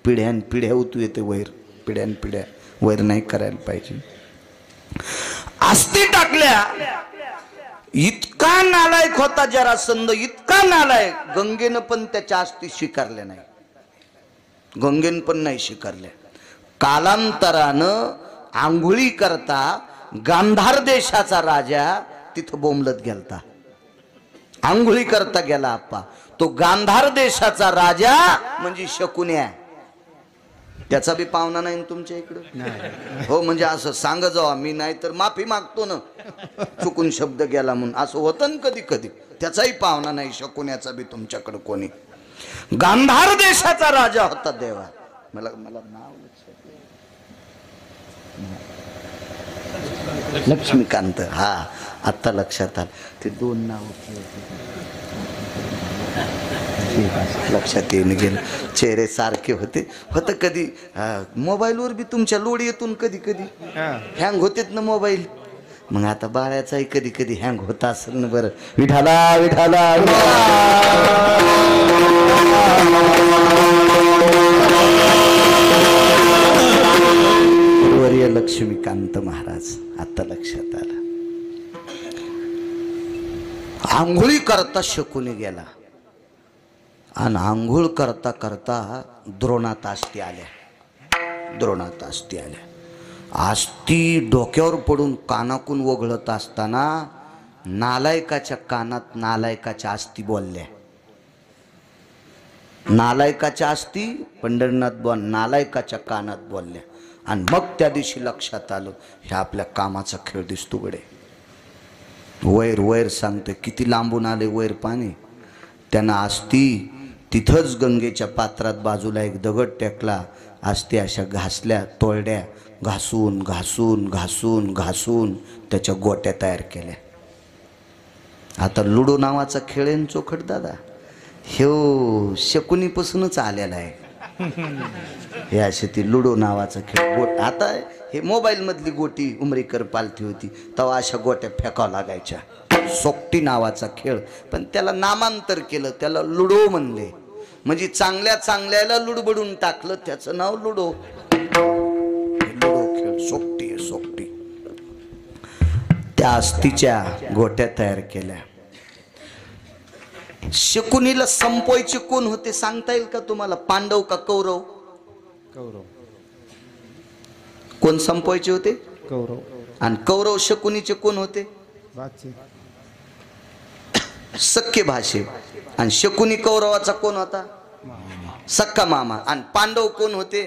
पिढ्यान पिढ्या उतू येते वैर, पिढ्यान पिढ्या. वैर नाही करायला पाहिजे. अस्थी टाकल्या. इतका नालायक होता जरासंध, इतका नालायक. गंगेनं पण त्याच्या अस्थी स्वीकारल्या नाही. गंगेनं पण नाही स्वीकारल्या. कालांतरानं आंघोळी करता गांधार देशाचा राजा तिथं बोंबलत गेलता, आंघोळी करता गेला आप्पा. तो गांधार देशाचा राजा म्हणजे शकुन्या, त्याचा बी पाहुणा नाही तुमच्या इकडं. हो म्हणजे असं सांग जावा, मी नाही तर माफी मागतो ना, चुकून शब्द गेला म्हणून असं होतं ना कधी कधी. त्याचाही पाहुणा नाही शकुन्याचा बी तुमच्याकडे कोणी. गांधार देशाचा राजा होता देवा. मला मला नाव लक्ष्मीकांत, हा आता लक्षात आलं. ते 2 नाव लक्षात येऊन गेलं. चेहरे सारखे होते. होतं कधी मोबाईलवर बी तुमच्या लोड येतून कधी कधी हँग होतेत ना मोबाईल. मग आता बाळ्याचाही कधी कधी हँग होत असेल ना. बरं विठाला विठाला वर्य लक्ष्मीकांत महाराज, आता लक्षात आलं. आंघोळी करता शकुनी गेला आणि आंघोळ करता करता द्रोणात आस्ती आल्या. द्रोणात आस्ती आल्या. आस्ती डोक्यावर पडून कानाकून वगळत असताना नालायकाच्या कानात नालायकाच्या आस्ती बोलल्या. नालायकाच्या आस्ती पंढरनाथ बोल नालायकाच्या कानात बोलल्या. आणि मग त्या दिवशी लक्षात आलं, हे आपल्या कामाचा खेळ दिसतो गडे. वैर वैर सांगते, किती लांबून आले वैर पाणी. त्यांना आस्ती तिथंच गंगेच्या पात्रात बाजूला एक दगड टेकला. आस्ती अशा घासल्या, तोळड्या घासून घासून घासून घासून त्याच्या गोट्या तयार केल्या. आता लुडो नावाचा खेळ आहे चोखट दादा, ह्यो शकुनीपासूनच आलेला आहे. हे असे ती लुडो नावाचा खेळ. गोट आता हे मोबाईल मधली गोटी उमरीकर पालथी होती तेव्हा अशा गोट्या फेकावं लागायच्या. सोकटी नावाचा खेळ, पण त्याला नामांतर केलं, त्याला लुडो म्हणले. म्हणजे चांगल्या चांगल्याला लुडबडून टाकलं, त्याचं नाव लुडो. लुडो खेळ सोकटी आहे, सोकटी. त्या अस्तीच्या गोट्या तयार केल्या. शकुनीला संपवायचे कोण होते सांगता येईल का तुम्हाला? पांडव का कौरव? कौरव. कोण संपवायचे होते? कौरव. आणि कौरव शकुनीचे कोण होते? सख्खे भाषे. आणि शकुनी कौरवाचा कोण होता? सक्का मामा. आणि पांडव कोण होते?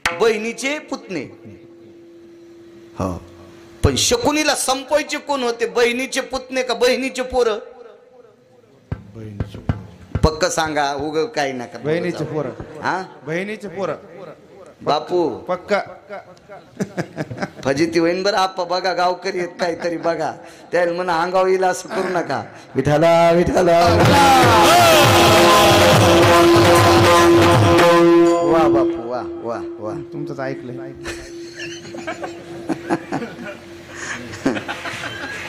बहिणीचे पुतणे. हो, पण शकुनीला संपवायचे कोण होते? बहिणीचे पुतणे का बहिणीचे पोरं? पक्क सांगा, उग काही नका. बहिणीचे पोरं. हा, बहिणीचे पोरं बापू पक्का. फजिती होईन बरं. आप्पा बघा, गावकरी आहेत काहीतरी बघा, त्याला म्हणा अंगाव येईल असं करू नका. विठाला विठाला. वा बापू वा वा वा, तुमचंच ऐकलंय.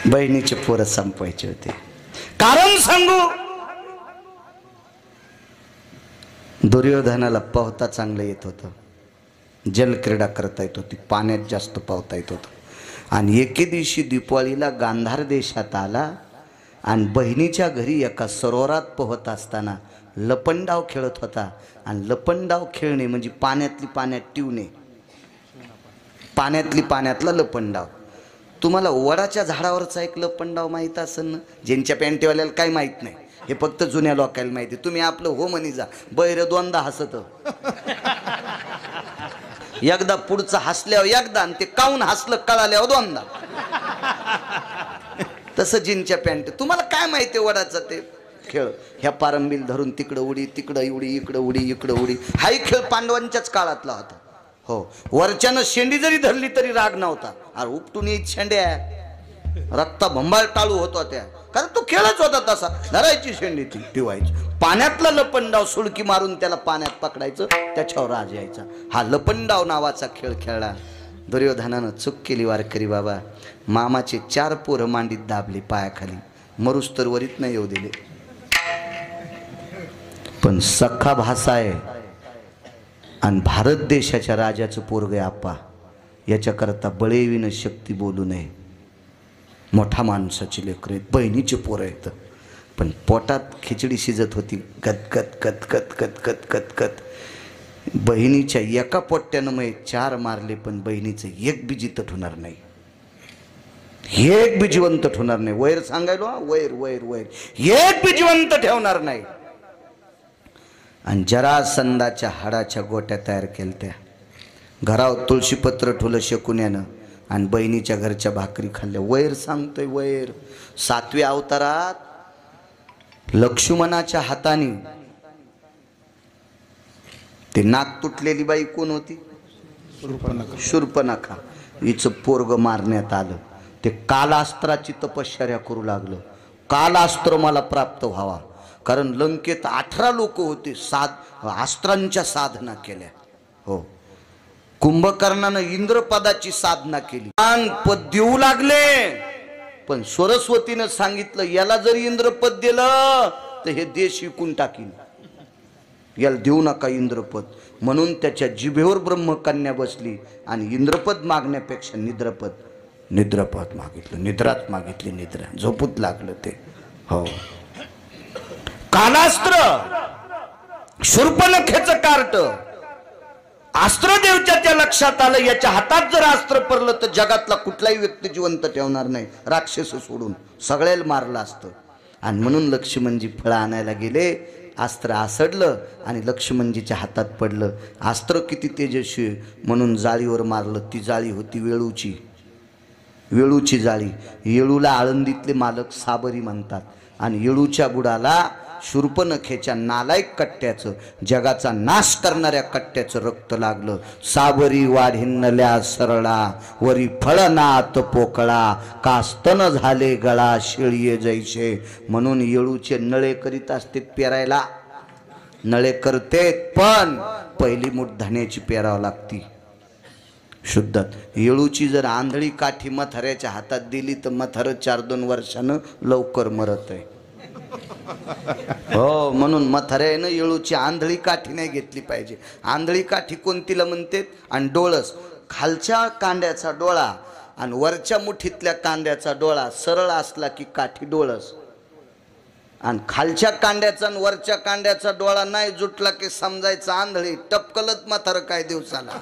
बहिणीचे पोरं संपवायचे होते. कारण सांगू, दुर्योधनाला पोहता चांगलं येत होतं, जलक्रीडा करता येत होती, पाण्यात जास्त पोहता येत होतं. आणि एके दिवशी दिवाळीला गांधार देशात आला आणि बहिणीच्या घरी एका सरोवरात पोहत असताना लपंडाव खेळत होता. आणि लपंडाव खेळणे म्हणजे पाण्यातली पाण्यात टिवणे, पाण्यातली पाण्यातला लपंडाव. तुम्हाला वडाच्या झाडावरचा एक लपंडाव माहीत असेल ना? ज्यांच्या पॅन्टीवाल्याला काही माहीत नाही, हे फक्त जुन्या लोकांना माहिती. तुम्ही आपलं हो म्हणी जा. बैर दोनदा हसत, एकदा पुढचं हसल्यावर एकदा, आणि ते काऊन हसलं कळाल्यावर दोनदा. तसं जिनच्या पॅन्ट. तुम्हाला काय माहिती वडाचा ते खेळ? ह्या पारंबील धरून तिकडं उडी, तिकडं उडी, इकडं उडी, इकडं उडी. हाही खेळ पांडवांच्याच काळातला होता. हो, वरच्यानं शेंडी जरी धरली तरी राग नव्हता. अरे उपटून येत शेंड्या, रक्ता भंबाळ टाळू होतो त्या. कारण तो खेळच होता तसा. धरायची शेंडी ती ठेवायची. पाण्यातला लपंडाव सुळकी मारून त्याला पाण्यात पकडायचं, त्याच्यावर राज यायचा. हा लपंडाव नावाचा खेळ खेळला. दुर्योधनानं चूक केली वारकरी बाबा. मामाचे 4 पोरं मांडीत दाबले पायाखाली, मरुस्तर वरीत नाही येऊ दिले. पण सख्खा भासा आहे आणि भारत देशाच्या राजाचं पोरग आप्पा, याच्याकरता बळेविन शक्ती बोलू नये. मोठा माणसाची लेकरं आहेत, बहिणीचे पोरं आहेत. पण पोटात खिचडी शिजत होती, गत गत गत गत गत गत गत गत. बहिणीच्या एका पोट्ट्यानं मग 4 मारले, पण बहिणीचं एक बी जितत होणार नाही, एक बी जिवंत ठेवणार नाही. वैर सांगायलो, वैर वैर वैर एक बी जिवंत ठेवणार नाही. आणि जरासंधाच्या हाडाच्या गोट्या तयार केल्या. घरावर तुळशीपत्र ठुलं शकुन्यानं आणि बहिणीच्या घरच्या भाकरी खाल्ल्या. वैर सांगतोय वैर. 7व्या अवतारात लक्ष्मणाच्या हाताने ते नाक तुटलेली बाई कोण होती? शूर्पणखा. हिचं पोरग मारण्यात आलं. ते कालास्त्राची तपश्चर्या करू लागलं. कालास्त्र मला प्राप्त व्हावा, कारण लंकेत 18 लोक होते. अस्त्रांच्या साधना केल्या. हो, कुंभकर्णानं इंद्रपदाची साधना केली. पद देऊ लागले, पण सरस्वतीनं सांगितलं याला जर इंद्रपद दिलं तर हे देश विकून टाकीन, याला देऊ नका इंद्रपद. म्हणून त्याच्या जिभेवर ब्रह्मकन्या बसली आणि इंद्रपद मागण्यापेक्षा निद्रपद मागितलं. निद्रात मागितली. निद्रा झोपूत लागलं ते. हो, कालास्त्र, शूर्पणखेचं कार्ट. अस्त्रदेवच्या त्या लक्षात आलं याच्या हातात जर अस्त्र पडलं तर जगातला कुठलाही व्यक्ती जिवंत ठेवणार नाही, राक्षस सोडून सगळ्याला मारलं असतं. आणि म्हणून लक्ष्मणजी फळं आणायला गेले. अस्त्र आसडलं आणि लक्ष्मणजीच्या हातात पडलं. अस्त्र किती तेजस्वी म्हणून जाळीवर मारलं. ती जाळी होती वेळूची जाळी. येळूला आळंदीतले मालक साबरी म्हणतात. आणि येळूच्या बुडाला शूर्पणखेच्या नालायक कट्ट्याचं, जगाचा नाश करणाऱ्या कट्ट्याचं रक्त लागलं. साबरी वाढिन्नल्या सरळा, वरी फळनात पोकळा, कास्तन झाले गळा शेळीये जैसे. म्हणून येळूचे नळे करीत असते पेरायला. नळे करते, पण पहिली मूठ धान्याची पेरावं लागती शुद्धात. येळूची जर आंधळी काठी म्हाताऱ्याच्या हातात दिली तर म्हातारं 4-2 वर्षानं लवकर मरत आहे. हो, म्हणून म्हाताऱ्यानं येळूची आंधळी काठी नाही घेतली पाहिजे. आंधळी काठी कोणतीला म्हणते? आणि डोळस, खालच्या कांड्याचा डोळा आणि वरच्या मुठीतल्या कांद्याचा डोळा सरळ असला की काठी डोळस, आणि खालच्या कांड्याचा आणि वरच्या कांड्याचा डोळा नाही जुटला की समजायचं आंधळी. टपकलत म्हातारं काय दिवसाला.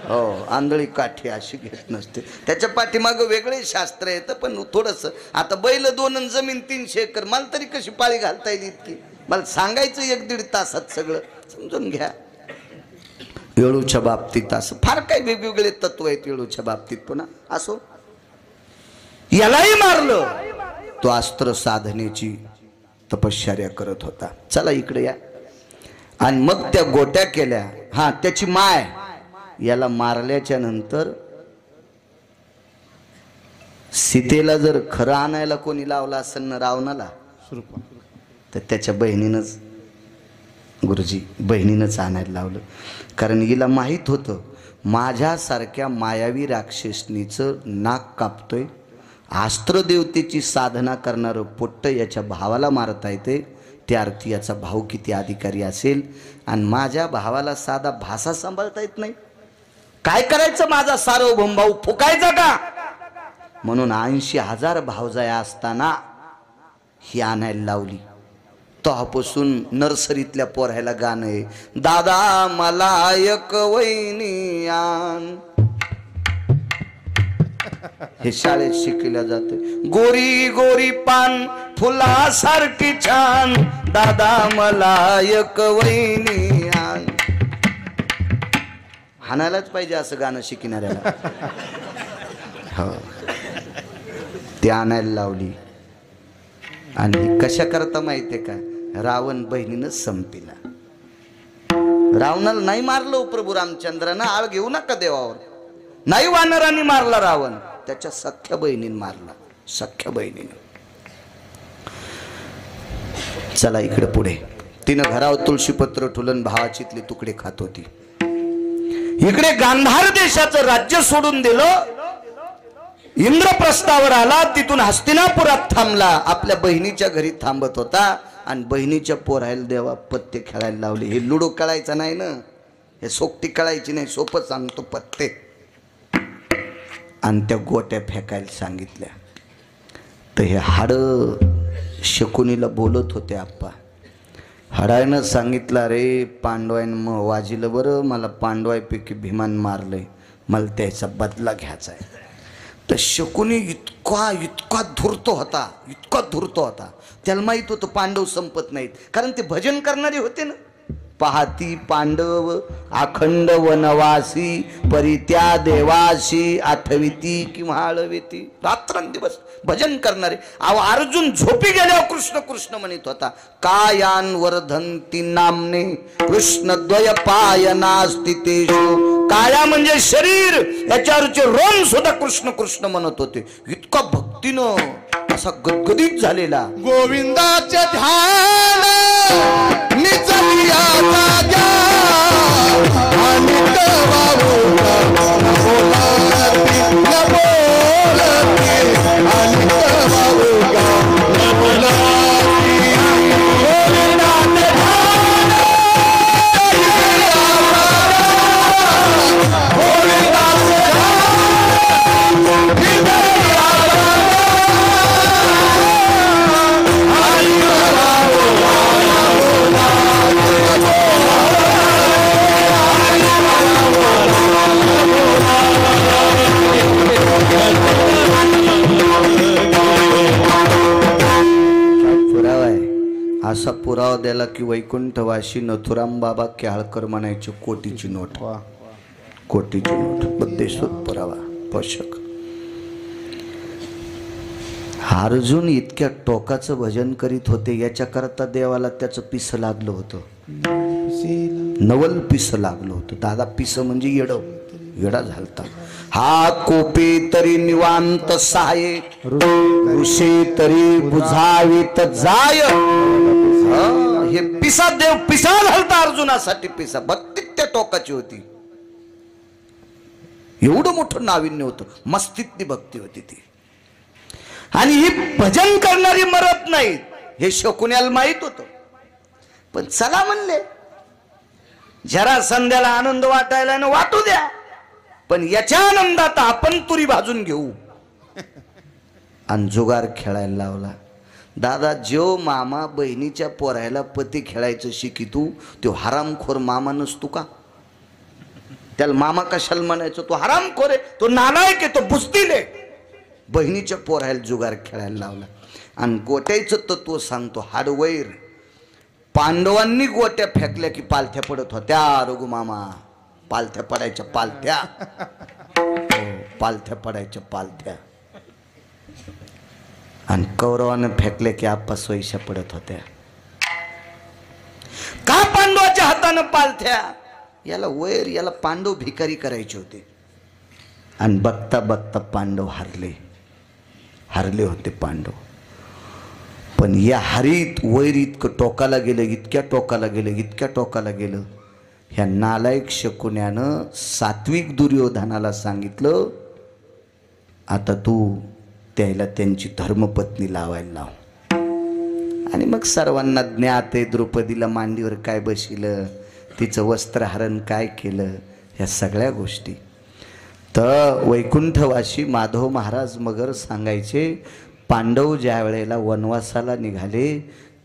हो, आंधळी काठी अशी घेत नसते. त्याच्या पाठीमागं वेगळे शास्त्र येतं. पण थोडंसं आता बैल 2 आणि जमीन 300 एकर, मला तरी कशी पाळी घालता येईल इतकी? मला सांगायचं 1-1.5 तासात सगळं समजून घ्या. येळूच्या बाबतीत असं फार काही वेगवेगळे तत्व आहेत येळूच्या बाबतीत. पुन्हा असो, यालाही मारलं. तो अस्त्र साधनेची तपश्चर्या करत होता. चला इकडे या. आणि मग त्या गोट्या केल्या. हा, त्याची माय याला मारल्याच्या नंतर सीतेला जर खरं आणायला कोणी लावला असेल ना रावणाला, तर त्याच्या बहिणीनंच, गुरुजी बहिणीनंच आणायला लावलं. कारण हिला माहीत होतं माझ्यासारख्या मायावी राक्षसनीचं नाक कापतोय. अस्त्रदेवतेची साधना करणारं पोट्ट याच्या भावाला मारता येते, त्या अर्थी याचा भाऊ किती अधिकारी असेल. आणि माझ्या भावाला साधा भाषा सांभाळता येत नाही, काय करायचं? माझा सार्वभौम भाऊ फुकायचा का? म्हणून 80,000 भावजाया असताना ही आणायला लावली. तेव्हापासून नर्सरीतल्या पोरायला गाणं आहे, दादा मला एक वहिनी आण. हे शाळेत शिकल्या जाते. गोरी गोरी पान फुलासारखी छान, दादा मला एक वहिनी आण. हाणायलाच पाहिजे असं गाणं शिकणाऱ्याला. हो, ते आणायला लावली. आणि कशा करता माहितीये का? रावण बहिणीनं संपिला. रावणाला नाही मारलं प्रभू रामचंद्रानं. आळ घेऊ नका देवावर. नाही वानरांनी मारला रावण, त्याच्या सख्या बहिणीने मारला. सख्या बहिणीने. चला इकडे पुढे. तिनं घरावर तुळशीपत्र ठुलन भावाचीतले तुकडे खात होती. इकडे गांधार देशाचं राज्य सोडून दिलं. इंद्रप्रस्थावर आला. तिथून हस्तिनापुरात थांबला. आपल्या बहिणीच्या घरी थांबत होता. आणि बहिणीच्या पोरायला देवा पत्ते खेळायला लावले. हे लुडो खेळायचा नाही ना, हे सोकटी खेळायची नाही. सोपं सांगतो, पत्ते. आणि त्या गोट्या फेकायला सांगितल्या. तर हे हाड शकुनीला बोलत होते, आप्पा हडायनं सांगितलं रे पांडवायन मग वाजिलं बरं मला पांडवायपैकी भीमान मारलंय मला त्याचा बदला घ्यायचा आहे. तर शकुनी इतका धूर्त होता त्याला माहित होतं पांडव संपत नाहीत कारण ते भजन करणारे होते ना. पाहती पांडव अखंड वनवासी परित्या देवाशी आठविती किंवा आळविती रात्रंदिवस भजन करणारे. अर्जुन झोपी गेल्यावर कृष्ण कृष्ण म्हणत होता. कायान वर्धंती नामने कृष्ण द्वय पायनास्तितेषु. काया म्हणजे शरीर याच्यावरचे रोम सुद्धा कृष्ण कृष्ण म्हणत होते. इतका भक्तीनं असा गदगदित झालेला. गोविंदाचे ध्यान निचलिया जाग्या आणि बोलती न बोलती आणि असा पुरावा द्याला की वैकुंठवाशी नथुराम बाबा केळकर म्हणायचे. कोटीची नोट बद्देश्वर पुरावा पोषक. अर्जुन इतक्या टोकाचं भजन करीत होते याच्याकरता देवाला त्याचं पिस लागलं होतं. नवल पिस लागलं होतं. दादा पिस म्हणजे येडा झालता. हा कोपे तरी निवांत साये ऋषे तरी बुझावीत जाय. हे पिसा देव पिसा घालता अर्जुनासाठी. पिसा भक्ती त्या टोकाची होती. एवढं मोठं नाविन्य होतं. मस्तीतली भक्ती होती ती. आणि ही भजन करणारी मरत नाहीत हे शकुन्याला माहित होतं. पण चला म्हणले जरा संध्याला आनंद वाटायला ना वाटू द्या पण याच्या आनंदात आपण तुरी भाजून घेऊ. आणि जुगार खेळायला लावला. दादा जो मामा बहिणीच्या पोरायला पती खेळायचं शिकितू तो हरामखोर मामा नसतो का. त्याला मामा कशाला म्हणायचं. तो हरामखोर आहे, तो नालायक आहे, तो बुस्तील आहे. बहिणीच्या पोरायला जुगार खेळायला लावला. आणि गोट्याचं तत्व सांगतो. हाडवैर पांडवांनी गोट्या फेकल्या की पालथ्या पडत होत्या. रघु मामा पालथ्या पडायच्या पालथ्या. पालथ्या पडायच्या पालथ्या. आणि कौरवानं फेकले की आपा सोयीशा पडत होत्या. का पांडवाच्या हातानं पालथ्या. याला वैर याला पांडव भिकारी करायचे होते. आणि बघता बघता पांडव हरले होते पांडव. पण या हरीत वैर इतकं टोकाला गेलं इतक्या टोकाला गेलं. ह्या नालायक शकुन्यानं सात्विक दुर्योधनाला सांगितलं आता तू त्याला त्यांची धर्मपत्नी लावायला लाव. आणि मग सर्वांना ज्ञात आहे द्रौपदीला मांडीवर काय बशिलं तिचं वस्त्रहरण काय केलं ह्या सगळ्या गोष्टी. तर वैकुंठवासी माधव महाराज मगर सांगायचे पांडव ज्या वेळेला वनवासाला निघाले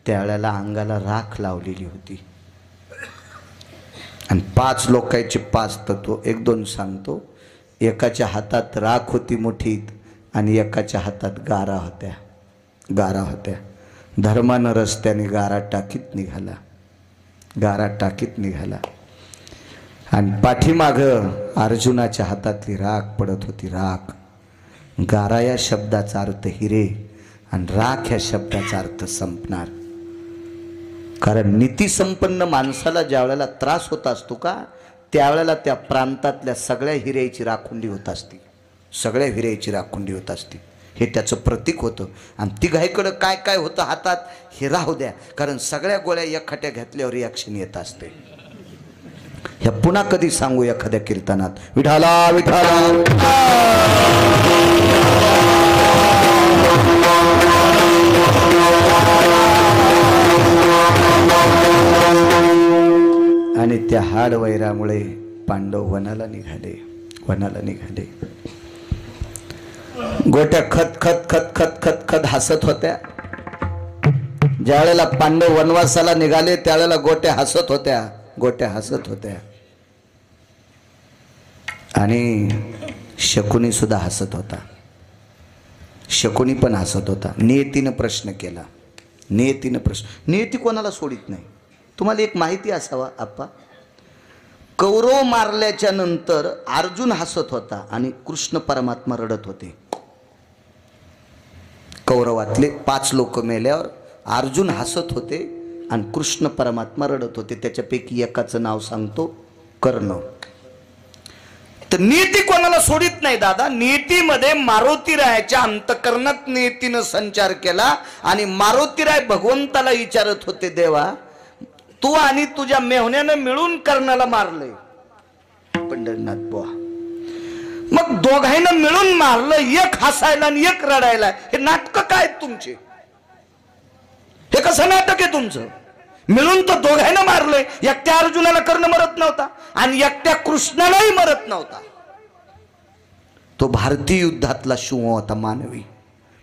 त्यावेळेला अंगाला राख लावलेली होती. आणि 5 लोकांचे 5 तत्व 1-2 सांगतो. एकाच्या हातात राख होती मुठीत आणि एकाच्या हातात गारा होत्या. धर्मानं रस्त्याने गारा टाकीत निघाला. आणि पाठीमागं अर्जुनाच्या हातातली राख पडत होती. राख. गारा या शब्दाचा अर्थ हिरे आणि राख ह्या शब्दाचा अर्थ संपणार. कारण नीतिसंपन्न माणसाला ज्या वेळेला त्रास होत असतो का त्यावेळेला त्या प्रांतातल्या सगळ्या हिऱ्याची राखुंडी होत असते. हे त्याचं प्रतीक होतं. आणि तिघाईकडं काय काय होतं हातात हे राहू द्या कारण सगळ्या गोळ्या एखाद्या घेतल्यावर रिॲक्शन येत असते. ह्या पुन्हा कधी सांगू एखाद्या कीर्तनात. विठाला विठाला आणि त्या हाड वैरामुळे पांडव वनाला निघाले. गोट्या खत खत हसत होत्या. ज्यावेळेला पांडव वनवासाला निघाले त्यावेळेला गोट्या हसत होत्या, गोट्या हसत होत्या. आणि शकुनी सुद्धा हसत होता. शकुनी पण हसत होता. नियतीनं प्रश्न केला. नियतीनं प्रश्न. नियती कोणाला सोडित नाही. तुम्हाला एक माहिती असावा आप्पा, कौरव मारल्याच्या नंतर अर्जुन हसत होता आणि कृष्ण परमात्मा रडत होते. कौरवातले 5 लोक मेल्यावर अर्जुन हसत होते आणि कृष्ण परमात्मा रडत होते. त्याच्यापैकी एकाचं नाव सांगतो, कर्ण. तर नियती कोणाला सोडित नाही दादा. नियतीमध्ये मारुतीरायाच्या अंतकरणात नियतीनं संचार केला आणि मारुतीराय भगवंताला विचारत होते, देवा तू आणि तुझ्या मेहुण्यानं मिळून कर्णाला मारलंय. पंढरनाथ बुवा, मग दोघांना मिळून मारलं, एक हसायला आणि एक रडायला. हे नाटक काय तुमचे? हे कसं नाटक आहे तुमचं? मिळून तर दोघांना मारलंय. एकट्या अर्जुनाला कर्ण मरत नव्हता आणि एकट्या कृष्णालाही मरत नव्हता. तो भारतीय युद्धातला शिव होता, मानवी.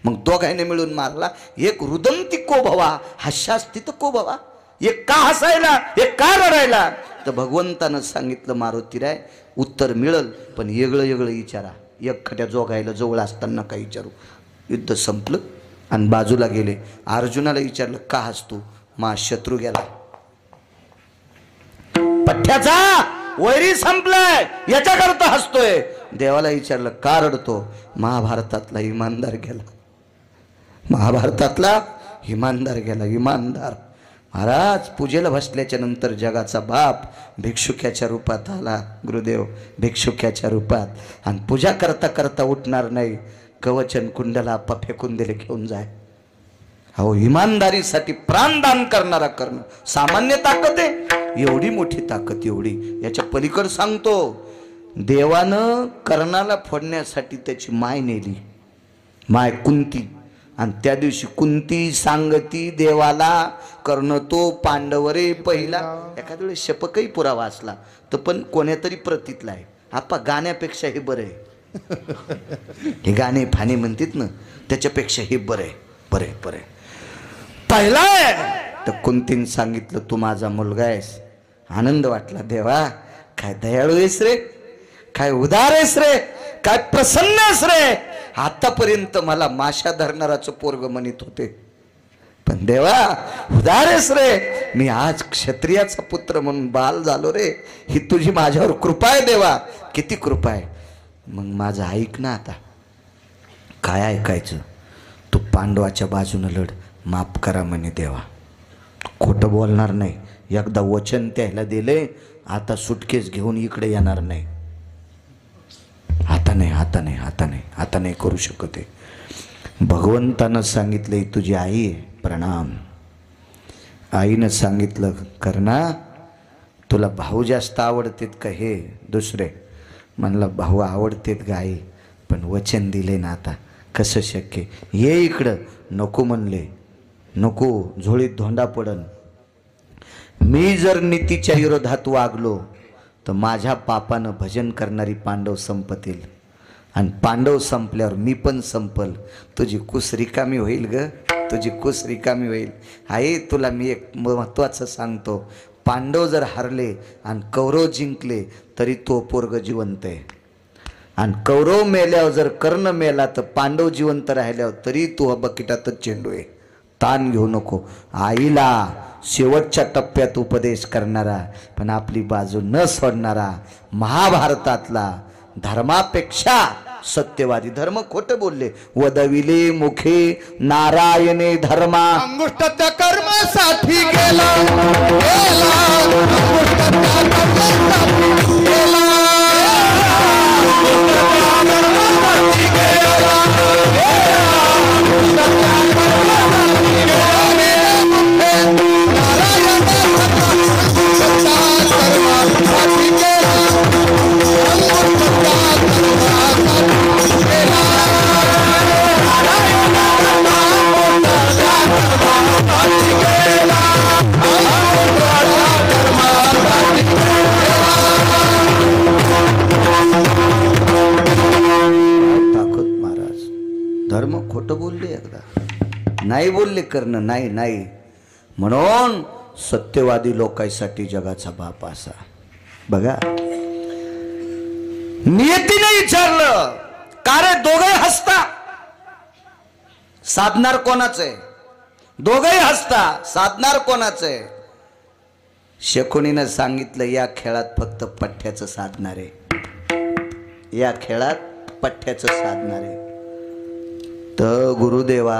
मग दोघांनी मिळून मारला. एक रुदंती को भवा, हास्यास्थित को भवा. एक का हसायला, एक का रडायला? तर भगवंतानं सांगितलं, मारुतीराय उत्तर मिळल, पण वेगळं वेगळं विचारा. एकट्या जोगायला जवळ असताना काही विचारू. युद्ध संपलं आणि बाजूला गेले. अर्जुनाला विचारलं, का हसतो? मा शत्रू गेला, पठ्याचा वैरी संपलाय, याच्याकरता हसतोय. देवाला विचारलं, का रडतो? महाभारतातला इमानदार गेला, महाभारतातला इमानदार गेला. इमानदार महाराज पूजेला बसल्याच्या नंतर जगाचा बाप भिक्षुक्याच्या रूपात आला. गुरुदेव भिक्षुक्याच्या रूपात, आणि पूजा करता करता उठणार नाही. कवचन कुंडला आप्पा फेकून दिले, घेऊन जाय. अहो, इमानदारीसाठी प्राणदान करणारा कर्ण सामान्य ताकद आहे? एवढी मोठी ताकद, एवढी. याच्या पलीकड सांगतो, देवानं कर्णाला फोडण्यासाठी त्याची माय नेली, माय कुंती. आणि त्या दिवशी कुंती सांगती देवाला, कर्ण तो पांडवरे पहिला. एखाद्या वेळेस शपकही पुरावा असला तर पण कोण्यातरी प्रतीतला आहे. आप्पा गाण्यापेक्षा हे बरं आहे. हे गाणे फाणे म्हणतात ना, त्याच्यापेक्षा हे बरं आहे, बरं आहे, बरं आहे. पहिला आहे तर कुंतीने सांगितलं, तू माझा मुलगा आहेस. आनंद वाटला. देवा काय दयाळू आहेस रे, काय उदार आहेस रे, काय प्रसन्न आहेस रे. आतापर्यंत मला माशा धरणाराचं पोरग म्हणत होते, पण देवा उदार आहेस रे. मी आज क्षत्रियाचा पुत्र म्हणून बाल झालो रे. ही तुझी माझ्यावर कृपा आहे देवा, किती कृपा आहे. मग माझं ऐक ना आता. काय ऐकायचं? तू पांडवाच्या बाजूने लढ, माफ करा म्हणे देवा. खोटं बोलणार नाही. एकदा वचन त्याला दिले, आता सुटकेस घेऊन इकडे येणार नाही. आता नाही, आता नाही, आता नाही, आता नाही करू शकत आहे. भगवंतानं सांगितलं, तुझी आई आहे, प्रणाम. आईनं सांगितलं, कर्णा तुला भाऊ जास्त आवडतेत का हे दुसरे? म्हणला, भाऊ आवडतेत का आई, पण वचन दिले ना, आता कसं शक्य? ये इकडं. नको म्हणले, नको, झोळीत धोंडा पडन. मी जर नीतीच्या विरोधात वागलो तर माझ्या पापानं भजन करणारी पांडव संपतील, आणि पांडव संपल्यावर मी पण संपल. तुझी कुस रिकामी होईल ग, तुझी कुस रिकामी होईल. आई तुला मी एक महत्त्वाचं सांगतो, पांडव जर हरले आणि कौरव जिंकले तरी तो पोरग जिवंत आहे, आणि कौरव मेल्यावर जर कर्ण मेला तर पांडव जिवंत राहिल्यावर तरी तो बकिटातच चेंडू आहे. ताण घेऊ नको. आईला शेवटच्या टप्प्यात उपदेश करणारा पण आपली बाजू न सोडणारा, महाभारतातला धर्मापेक्षा सत्यवादी. धर्म खोटं बोलले, वदविले मुखे नारायणे धर्मा, अंगुष्ठ त्या कर्मासाठी गेला, गेला, अंगुष्ठ त्या कर्मासाठी गेला, धर्म खोटं बोलले एकदा, नाही बोलले कर्ण, नाही नाही. म्हणून सत्यवादी लोकांसाठी जगाचा बाप असा. बघा, नियतीने विचारलं का रे दोघे हसता, साधणार कोणाच आहे? दोघेही हसता, साधणार कोणाच आहे? शकुनीनं सांगितलं या खेळात फक्त पठ्ठ्याचं साधणार आहे, या खेळात पठ्ठ्याचं साधणार आहे. तर गुरुदेवा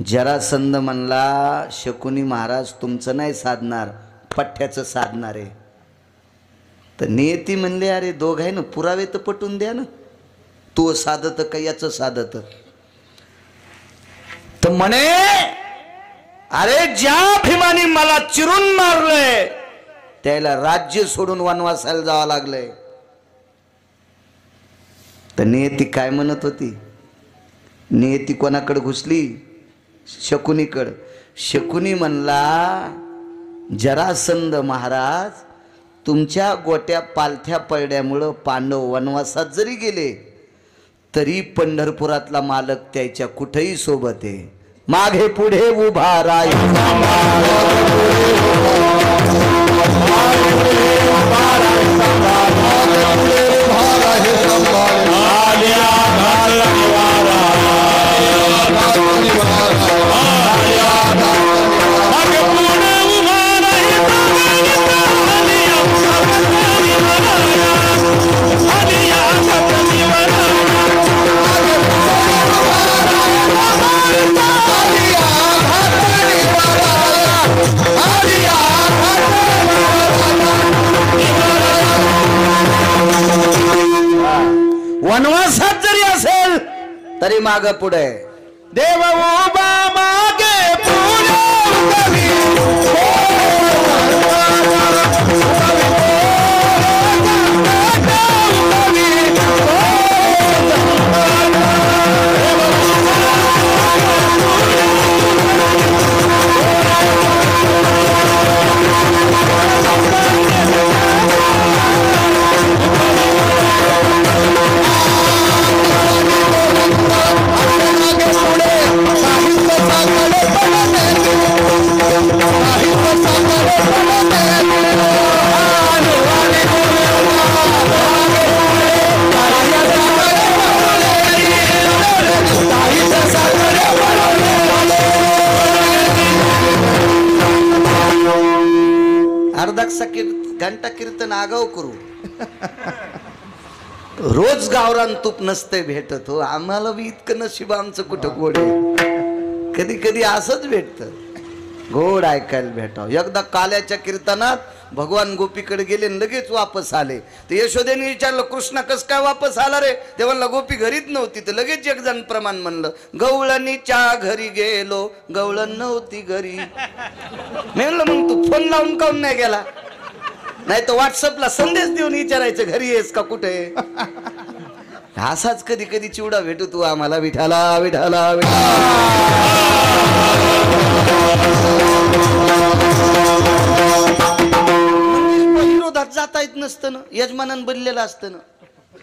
जरासंध म्हणला शकुनी महाराज तुमचं नाही साधणार, पठ्ठ्याचं साधणार आहे. तर नियती म्हणले अरे दोघाय ना पुरावे तर पटून द्या ना, तू साधत का याचं साधत. तर म्हणे अरे ज्या भीमानी मला चिरून मारलंय त्याला राज्य सोडून वनवासाला जावं लागलंय. तर नियती काय म्हणत होती? नियती कोणाकडे घुसली? शकुनीकडं. शकुनी म्हणला जरासंध महाराज तुमच्या गोट्या पालथ्या पडल्यामुळं पांडव वनवासात जरी गेले तरी पंढरपुरातला मालक त्याच्या कुठेही सोबत आहे. मागे पुढे उभा वनवासात जरी असेल तरी माग पुढे देव उभा मागे पुढे घंटा कीर्तन आगाव करू. रोज गावरान तूप नसते भेटत हो, आम्हाला बी इतकं नशीब आमचं कुठं गोड आहे. कधी कधी असंच भेटत, गोड ऐकायला भेटावं. एकदा काल्याच्या कीर्तनात भगवान गोपीकडे गेले आणि लगेच वापस आले. तर यशोदेने विचारलं कृष्णा कस काय वापस आला रे? ते म्हणलं गोपी घरीच नव्हती. तर लगेच एक जण प्रमाण म्हणलं गवळणीच्या घरी गेलो, गवळण नव्हती घरी. मी म्हणलं मग तू फोन लावून काऊन नाही गेला? नाही तर व्हॉट्सअपला संदेश देऊन विचारायचं घरी येस का कुठे. असाच कधी कधी चिवडा भेटू तू आम्हाला विठाला विठाला विरोधात जाता येत नसतं ना, यजमानानं बनलेलं असतं ना.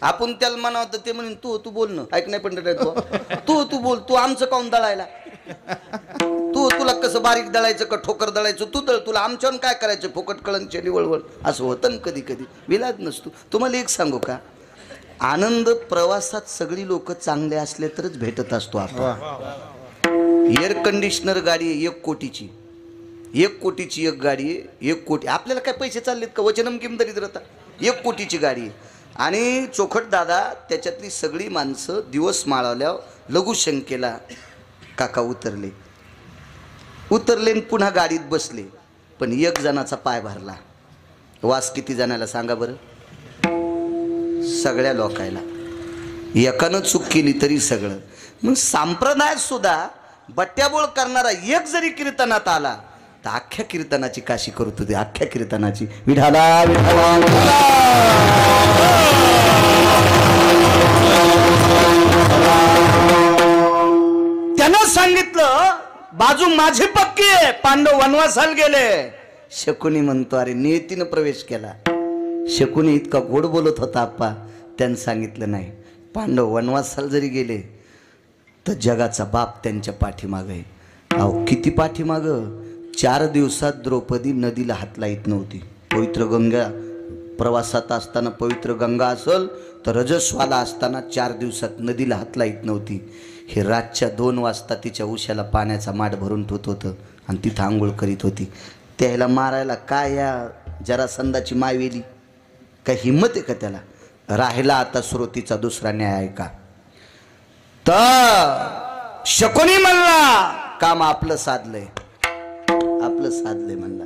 आपण त्याला म्हणावं ते म्हणून तू तू बोल ना, ऐक नाही पण तू तू बोल, तू आमचं काऊन दळायला, तुला कसं बारीक दळायचं का ठोकर दळायचं तू दळ, तुला आमच्यावर काय करायचं फुकट कळण चेली वळवळ. असं होतं ना कधी कधी, विलाज नसतो. तुम्हाला एक सांगू का, आनंद प्रवासात सगळी लोक चांगले असले तरच भेटत असतो आपण. एअर कंडिशनर गाडी आहे 1 कोटीची, 1 कोटीची एक गाडी आहे. 1 कोटी आपल्याला काय पैसे चाललेत का? वचनम किम दरिद्रता. 1 कोटीची गाडी आहे. आणि चोखट दादा त्याच्यातली सगळी माणसं दिवस माळवल्यावर लघुशंकेला काका उतरले आणि पुन्हा गाडीत बसले. पण एक जणाचा पाय भरला. वास किती जणाला सांगा बरं? सगळ्या लोकायला. एकानं चूक केली तरी सगळं. मग संप्रदायात सुद्धा बट्ट्याबोळ करणारा एक जरी कीर्तनात आला तर अख्ख्या कीर्तनाची काशी करत होती, अख्ख्या कीर्तनाची विठाला विठाला. त्यानं सांगितलं बाजू माझी पक्की आहे, पांडव वनवासाला गेले. शकुनी म्हणतो अरे नियतीनं प्रवेश केला. शकुनी इतका गोड बोलत होता आप्पा, त्यानं सांगितलं नाही, पांडव वनवासाला जरी गेले तर जगाचा बाप त्यांच्या पाठीमाग आहे. अहो किती पाठीमाग, 4 दिवसात द्रौपदी नदीला हात लाईत नव्हती. पवित्र गंगा प्रवासात असताना पवित्र गंगा असल तर रजस्वाला असताना 4 दिवसात नदीला हात लाईत नव्हती. हे रातच्या 2 वाजता तिच्या उशाला पाण्याचा माठ भरून ठेवत होतं आणि तिथं आंघोळ करीत होती. त्याला मारायला काय या जरासंधाची मायवेली काय हिंमत आहे का त्याला? राहिला आता श्रोतीचा दुसरा न्याय आहे का? तर शकुनी म्हणला काम आपलं साधलंय, आपलं साधलंय म्हणला.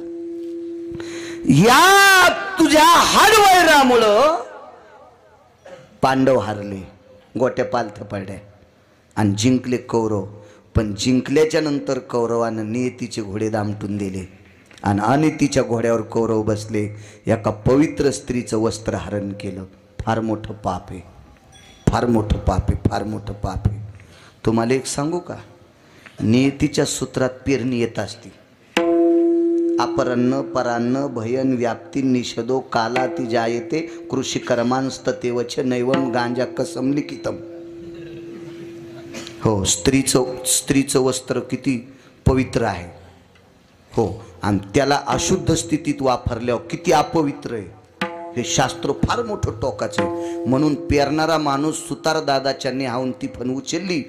या तुझ्या हाडवैरामुळं पांडव हारले, गोट्या पालथ्या पडल्या आणि जिंकले कौरव. पण जिंकल्याच्या नंतर कौरवानं नियतीचे घोडे दामटून दिले आणि अनितीच्या घोड्यावर कौरव बसले. एका पवित्र स्त्रीचं वस्त्र हरण केलं. फार मोठं पाप आहे, फार मोठं पाप आहे, फार मोठं पाप आहे. तुम्हाला एक सांगू का? नियतीच्या सूत्रात पेरणी येत असते. अपरन्न परान्न भयन व्याप्ती निषेधो काला ती जायते कृषी कर्मांस्ततेवच नैवम गांजा कसम लिखितम. हो, स्त्रीचं वस्त्र किती पवित्र आहे. हो, आणि त्याला अशुद्ध स्थितीत वापरल्यावर किती अपवित्र आहे. हे शास्त्र फार मोठं टोकाचं आहे. म्हणून पेरणारा माणूस सुतार दादाच्या नेहावून ती फण उचलली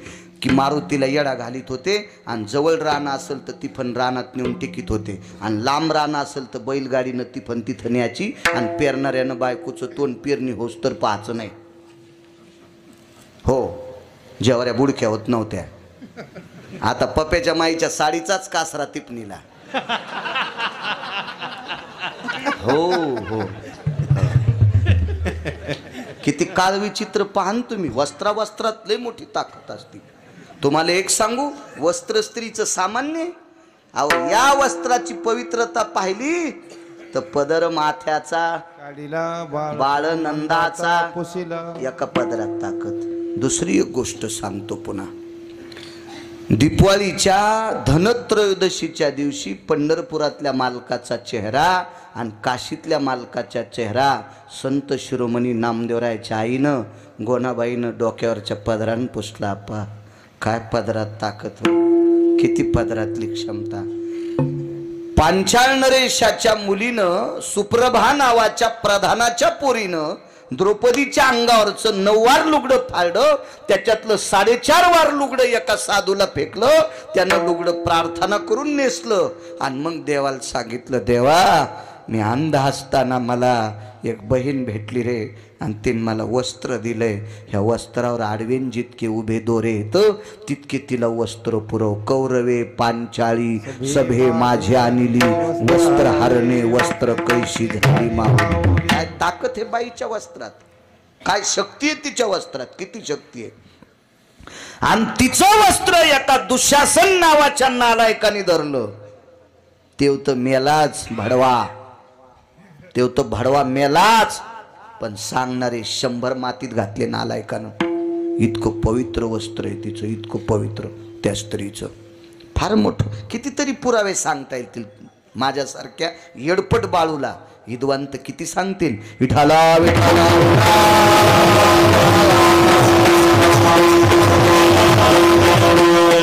की मारुतीला येडा घालीत होते आणि जवळ रान असेल तर ती फण रानात नेऊन टेकीत होते आणि लांब रान असेल तर बैलगाडीनं ती फण तिथं न्यायची आणि पेरणाऱ्यानं बायकोचं तोंड पेरणी होस तर पाहायचं नाही. हो, जेवऱ्या बुडक्या होत नव्हत्या. आता पप्याच्या माईच्या साडीचाच कासरा टिपणीला. हो हो, किती काळविचित्र पाहन तुम्ही. वस्त्रात लय मोठी ताकद असते. तुम्हाला एक सांगू, वस्त्र स्त्रीचं सामान्य. अहो, या वस्त्राची पवित्रता पाहिली तर पदर माथ्याचा बाळ नंदाचा एका पदरात ताकद. दुसरी एक गोष्ट सांगतो पुन्हा. दिवाळीच्या धनत्रयोदशीच्या दिवशी पंढरपुरातल्या मालकाचा चेहरा आणि काशीतल्या मालकाचा चेहरा संत शिरोमणी नामदेवरायाच्या आईनं गोनाबाईनं डोक्यावरच्या पदरानं पुसला. आपा काय पदरात ताकद हो, किती पदरातली क्षमता. पांचाळ नरेशाच्या मुलीनं सुप्रभा नावाच्या प्रधानाच्या पोरीनं द्रौपदीच्या अंगावरचं 9 वार लुगडं फाडलं. त्याच्यातलं 4.5 वार लुगडं एका साधूला फेकलं. त्यानं लुगडं प्रार्थना करून नेसलं आणि मग देवाला सांगितलं, देवा मी अंध असताना मला एक बहीण भेटली रे आणि तिने मला वस्त्र दिलंय. ह्या वस्त्रावर आडवेन जितके उभे दोरे येत तितके तिला वस्त्र पुरव. कौरवे पांचाळी सभे माझे आणली वस्त्र हरणे वस्त्र कैशी झाली मागून. काय ताकद आहे बाईच्या वस्त्रात, काय शक्ती आहे तिच्या वस्त्रात, किती शक्ती आहे. आणि तिचं वस्त्र एका दुःशासन नावाच्या नालायकाने धरलं. तेव तर मेलाच भडवा, तेव तर भडवा मेलाच. पण सांगणारे 100 मातीत घातले नालायकानं. इतकं पवित्र वस्त्र आहे तिचं, इतकं पवित्र त्या स्त्रीचं. फार मोठं. कितीतरी पुरावे सांगता येतील. माझ्यासारख्या येडपट बाळूला विद्वांत किती सांगतील. विठाला विठाला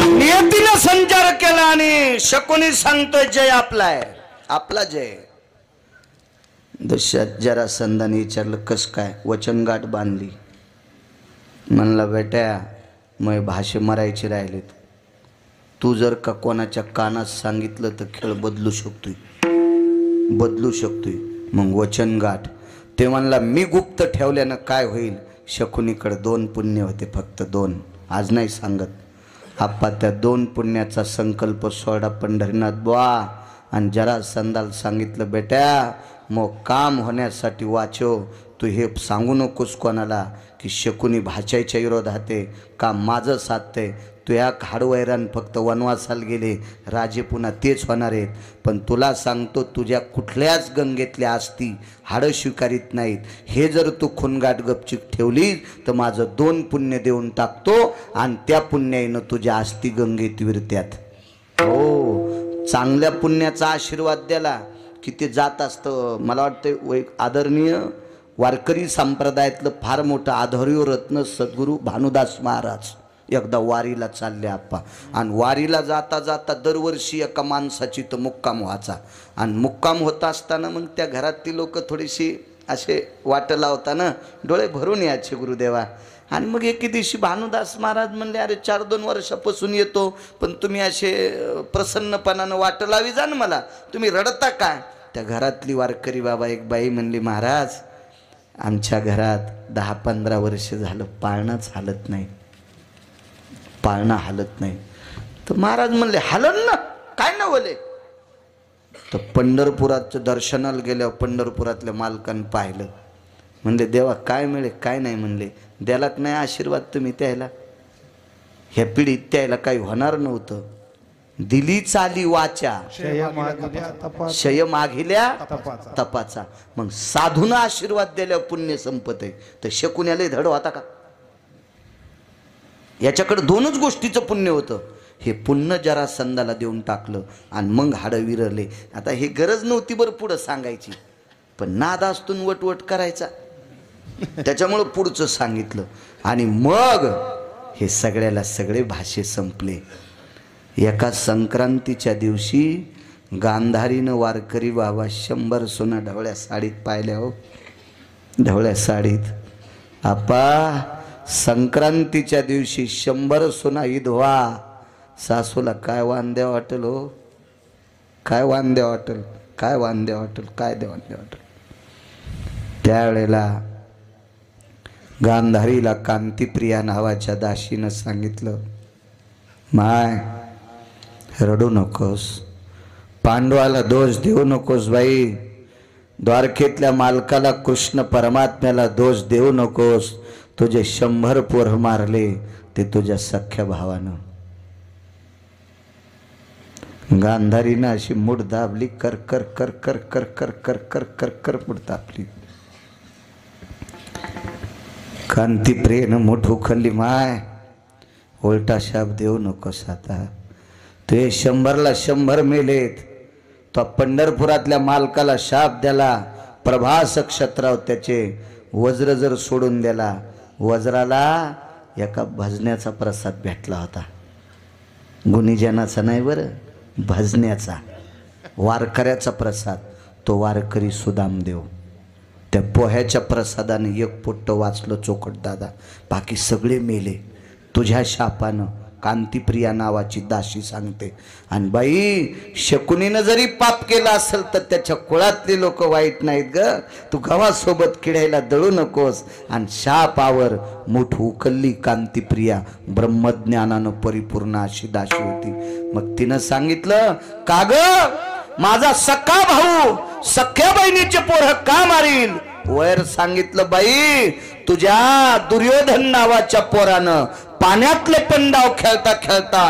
नियतीनं संचार केला आणि शकुनी सांगतोय जय आपला आहे, आपला जय. दशात जरासंधाने विचारलं कस काय? वचनगाठ बांधली. म्हणला बेट्या मग भाषे मरायचे राहिलेत. तू जर का कोणाच्या कानात सांगितलं तर खेळ बदलू शकतोय, बदलू शकतोय. मग वचनगाठ. ते म्हणला मी गुप्त ठेवल्यानं काय होईल? शकुनीकडे 2 पुण्य होते, फक्त 2. आज नाही सांगत. आप्पा त्या 2 पुण्याचा संकल्प सोडा पंढरीनाथ बुवा. आणि जरासंधाला सांगितलं बेट्या मग काम होण्यासाठी वाचव. तू हे सांगू नकोस कोणाला की शकुनी भाच्याच्या विरोधात आहे, काम माझं साधतंय. तू या हाडवैरान फक्त वनवासाला गेले, राजे पुन्हा तेच होणार आहेत. पण तुला सांगतो तुझ्या कुठल्याच गंगेतल्या आस्ती हाडं स्वीकारित नाहीत. हे जर तू खुनगाठ गपचिक ठेवली तर माझं 2 पुण्य देऊन टाकतो आणि त्या पुण्याईनं तुझ्या आस्ती गंगेत विरत्यात. हो, चांगल्या पुण्याचा आशीर्वाद द्याला किती जात असतं. मला वाटतं आदरणीय वारकरी संप्रदायातलं फार मोठं आधार्य रत्न सद्गुरू भानुदास महाराज एकदा वारीला चालले आप्पा, आणि वारीला जाता जाता दरवर्षी एका माणसाची तो मुक्काम व्हायचा, आणि मुक्काम होता असताना मग त्या घरातली लोक थोडीशी असे वाट लावताना डोळे भरून यायचे गुरुदेवा. आणि मग एके दिवशी भानुदास महाराज म्हणले, अरे 4-2 वर्षापासून येतो, पण तुम्ही असे प्रसन्नपणानं वाट लावी जा ना मला, तुम्ही रडता काय? त्या घरातली वारकरी बाबा एक बाई म्हणली, महाराज आमच्या घरात 10-15 वर्ष झालं पाळणाच हालत नाही, पाळणा हालत नाही. तर महाराज म्हणले, हालन ना, काय ना बोले. तर पंढरपुराचं दर्शनाला गेल्यावर पंढरपुरातल्या मालकानं पाहिलं, म्हणले देवा काय मिळे काय नाही. म्हणले द्यालाच नाही आशीर्वाद तुम्ही त्याला, ह्या पिढीत त्याला काही होणार नव्हतं. दिली चाली वाचा शय मागिल्या तपाचा. मग साधून आशीर्वाद दिल्यावर पुण्य संपत आहे, तर शकुन्याला धड होता का? याच्याकडे 2च गोष्टीचं पुण्य होतं. हे पुण्य जरासंधाला देऊन टाकलं आणि मग हाडं विरले. आता हे गरज नव्हती बरं पुढं सांगायची, पण नादास्तून वटवट करायचा, त्याच्यामुळं पुढचं सांगितलं. आणि मग हे सगळ्याला सगळे भाषे संपले. एका संक्रांतीच्या दिवशी गांधारीनं वारकरी बाबा 100 सोना ढवळ्या साडीत पाहिल्या. हो ढवळ्या साडीत आपा, संक्रांतीच्या दिवशी 100 सोना विधवा सासूला काय वांद्या वाटेल हो, काय वांद्या वाटेल, काय वांद्या वाटेल, काय देवांद्या वाटेल. त्यावेळेला गांधारीला कांतीप्रिया नावाच्या दासीनं सांगितलं, माय रडू नकोस, पांडवाला दोष देऊ नकोस बाई, द्वारकेतल्या मालकाला कृष्ण परमात्म्याला दोष देऊ नकोस. तुझे 100 पोर मारले ते तुझ्या सख्या भावानं. गांधारीनं अशी मूठ दाबली, कर कर कर कर कर कर कर कर कर कर मूठ दाबली. कांतीप्रियेनं मूठ उखलली, माय उलटा शाप देऊ नकोस, आता ते 100ला 100 मेलेत, तो पंढरपुरातल्या मालकाला शाप दिला. प्रभास क्षत्राव त्याचे वज्र जर सोडून दिला, वज्राला एका भजण्याचा प्रसाद भेटला होता, गुणीजनाचा नाही बरं, भजण्याचा, वारकऱ्याचा प्रसाद. तो वारकरी सुदामदेव, त्या पोह्याच्या प्रसादाने 1 पोट्ट वाचलं चोखट दादा, बाकी सगळे मेले तुझ्या शापानं. कांतीप्रिया नावाची दासी सांगते. आणि बाई शकुनीनं जरी पाप केला असेल तर त्याच्या कुळातले लोक वाईट नाहीत ग, तू गव्हासोबत किडायला दळू नकोस. आणि शापावर मूठ उकलली कांतीप्रिया, ब्रह्मज्ञानानं परिपूर्ण अशी दासी होती. मग तिनं सांगितलं, का ग माझा सख्खा भाऊ सख्या बहिणीचे पोरं का मारील? वैर सांगितलं, बाई तुझ्या दुर्योधन नावाच्या पोरानं पाण्यातले पण डाव खेळता खेळता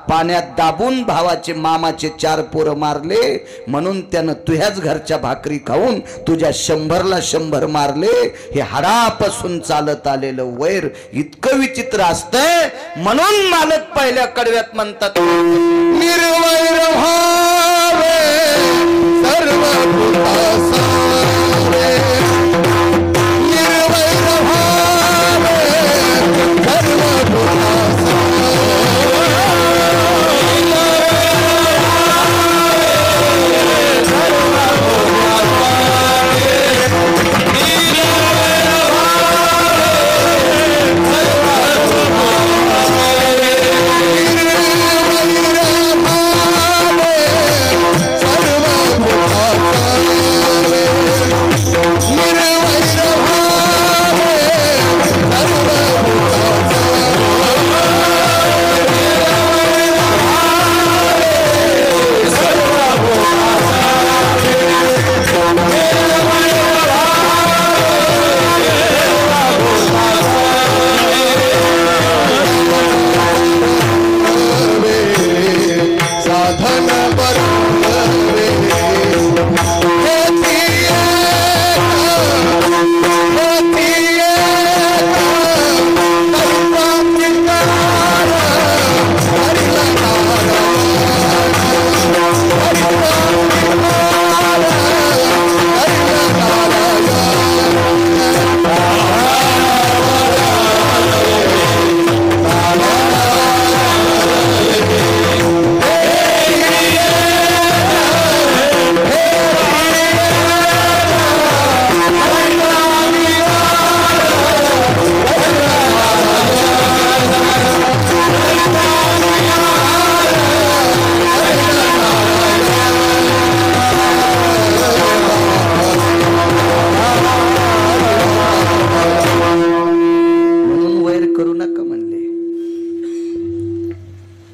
पाण्यात दाबून भावाचे मामाचे 4 पोरं मारले, म्हणून त्यानं तुझ्याच घरच्या भाकरी खाऊन तुझ्या 100ला 100 मारले. हे हाडापासून चालत आलेलं वैर इतकं विचित्र असतंय, म्हणून मालक पहिल्या कडव्यात म्हणतात, निर्वैर भावे सर्व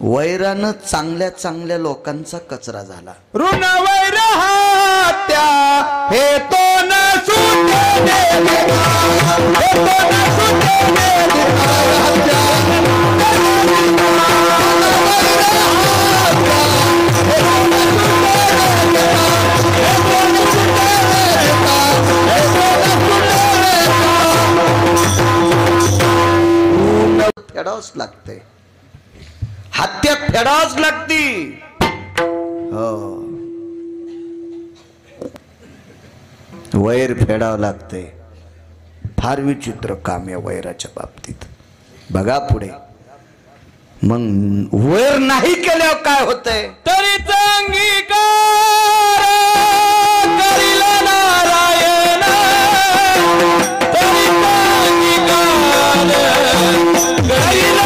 वैरानं चांगल्या चांगल्या लोकांचा कचरा झाला. ऋण वैर हात्या हे तो न सुटे देवा, हे तो न सुटे देवा. फेडावच लागते, हत्या फेडावच लागती. हो, वैर फेडावं लागते. फार विचित्र काम या वैराच्या बाबतीत. बघा पुढे, मग वैर नाही केल्यावर काय होतंय? तरी अंगीकार करील नारायण, तरी अंगीकार करील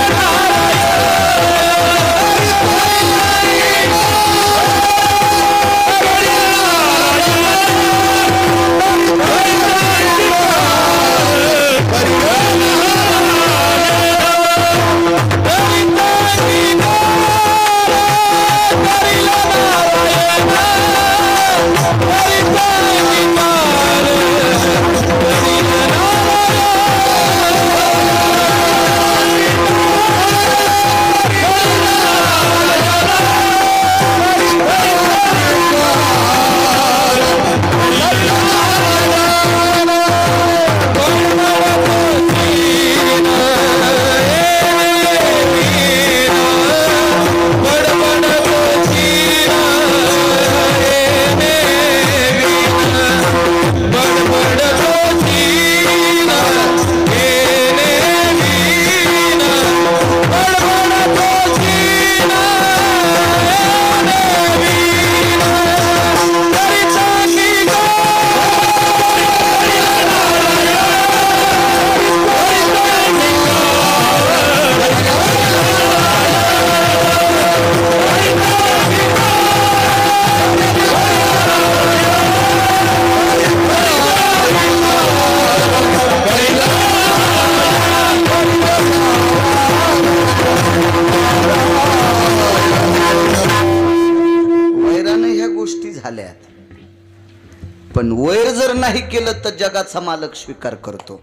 पण वैर जर नाही केलं तर जगाचा मालक स्वीकार करतो.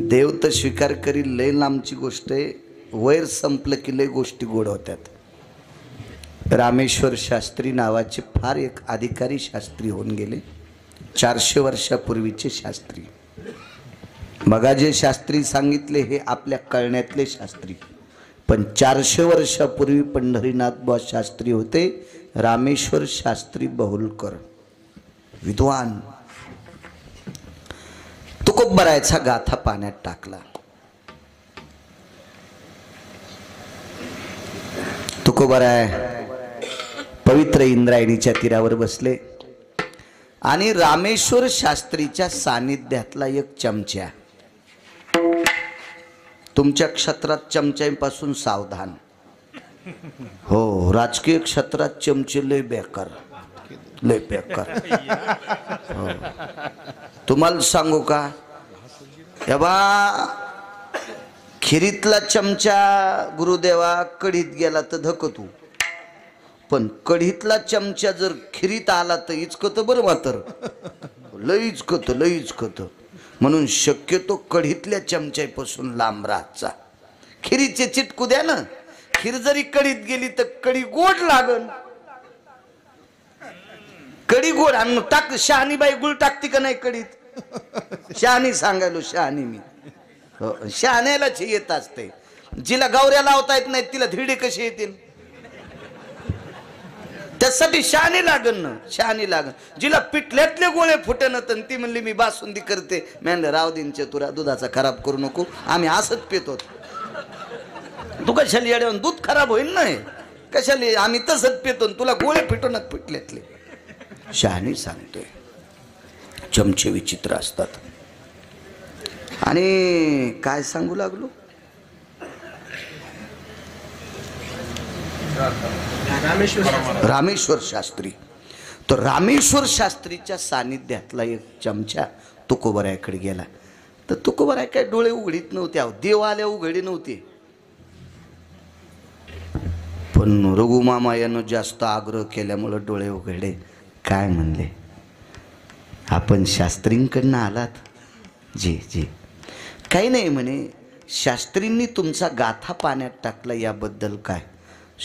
देव तर स्वीकार करील, लय लांबची गोष्ट आहे. वैर संपलं की लय गोष्टी गोड होत्यात. रामेश्वर शास्त्री नावाचे फार एक अधिकारी शास्त्री होऊन गेले, 400 वर्षापूर्वीचे शास्त्री. मगा जे शास्त्री सांगितले हे आपल्या कळण्यातले शास्त्री, पण 400 वर्षापूर्वी पंढरीनाथ बुवा शास्त्री होते. रामेश्वर शास्त्री बहुलकर, विद्वान. तुकोबरायचा गाथा पाण्यात टाकला. तुकोबराय पवित्र इंद्रायणीच्या तीरावर बसले आणि रामेश्वर शास्त्रीच्या सानिध्यातला एक चमचा. तुमच्या क्षेत्रात चमच्यापासून सावधान. हो, राजकीय क्षेत्रात चमचे लय बेकार, लय बेकार. हो, तुम्हाला सांगू का, खिरीतला चमचा गुरुदेवा कढीत गेला तर धकतू, पण कढीतला चमचा जर खिरीत आला तर इचकत बरं, मात्र लय इचकत, लय इचकत. म्हणून शक्यतो कढीतल्या चमच्यापासून लांब राहायचा. खिरीचे चिटकू द्या ना, खीर जरी कढीत गेली तर कढी गोड लागल. कढी गोड. आणि टाक, शहाणी बाई गुळ टाकते का नाही कढीत? शहाणी सांगायलो, शहाणी मी. शहाण्यालाच येत असते. जिला गावऱ्या लावता येत नाही तिला धिरडे कसे येतील? त्यासाठी शहाणी लागन ना, शहाणी लागन. जिला पिठल्यातले गोळे फुटन तर ती म्हणली मी बासुंदी करते. म्हणलं राव दिन चतुरा, दुधाचा खराब करू नको, आम्ही असंच पितो. तू कशाला येड्यावर दूध खराब होईल नाही, कशाला आम्ही तसंच पितो, तुला गोळे फिटवणार पिठल्यातले. शहाणी सांगतोय. चमचे विचित्र असतात. आणि काय सांगू लागलो, रामेश्वर शास्त्री. तर रामेश्वर शास्त्रीच्या सानिध्यातला एक चमचा तुकोबरायाकडे गेला. तर तुकोबराय काय डोळे उघडीत नव्हते, देव आल्या उघडी नव्हते. पण रघुमामा यानं जास्त आग्रह केल्यामुळं डोळे उघडले. काय म्हणले? आपण शास्त्रींकडनं आलात? जी जी. काही नाही म्हणे, शास्त्रींनी तुमचा गाथा पाण्यात टाकला याबद्दल काय?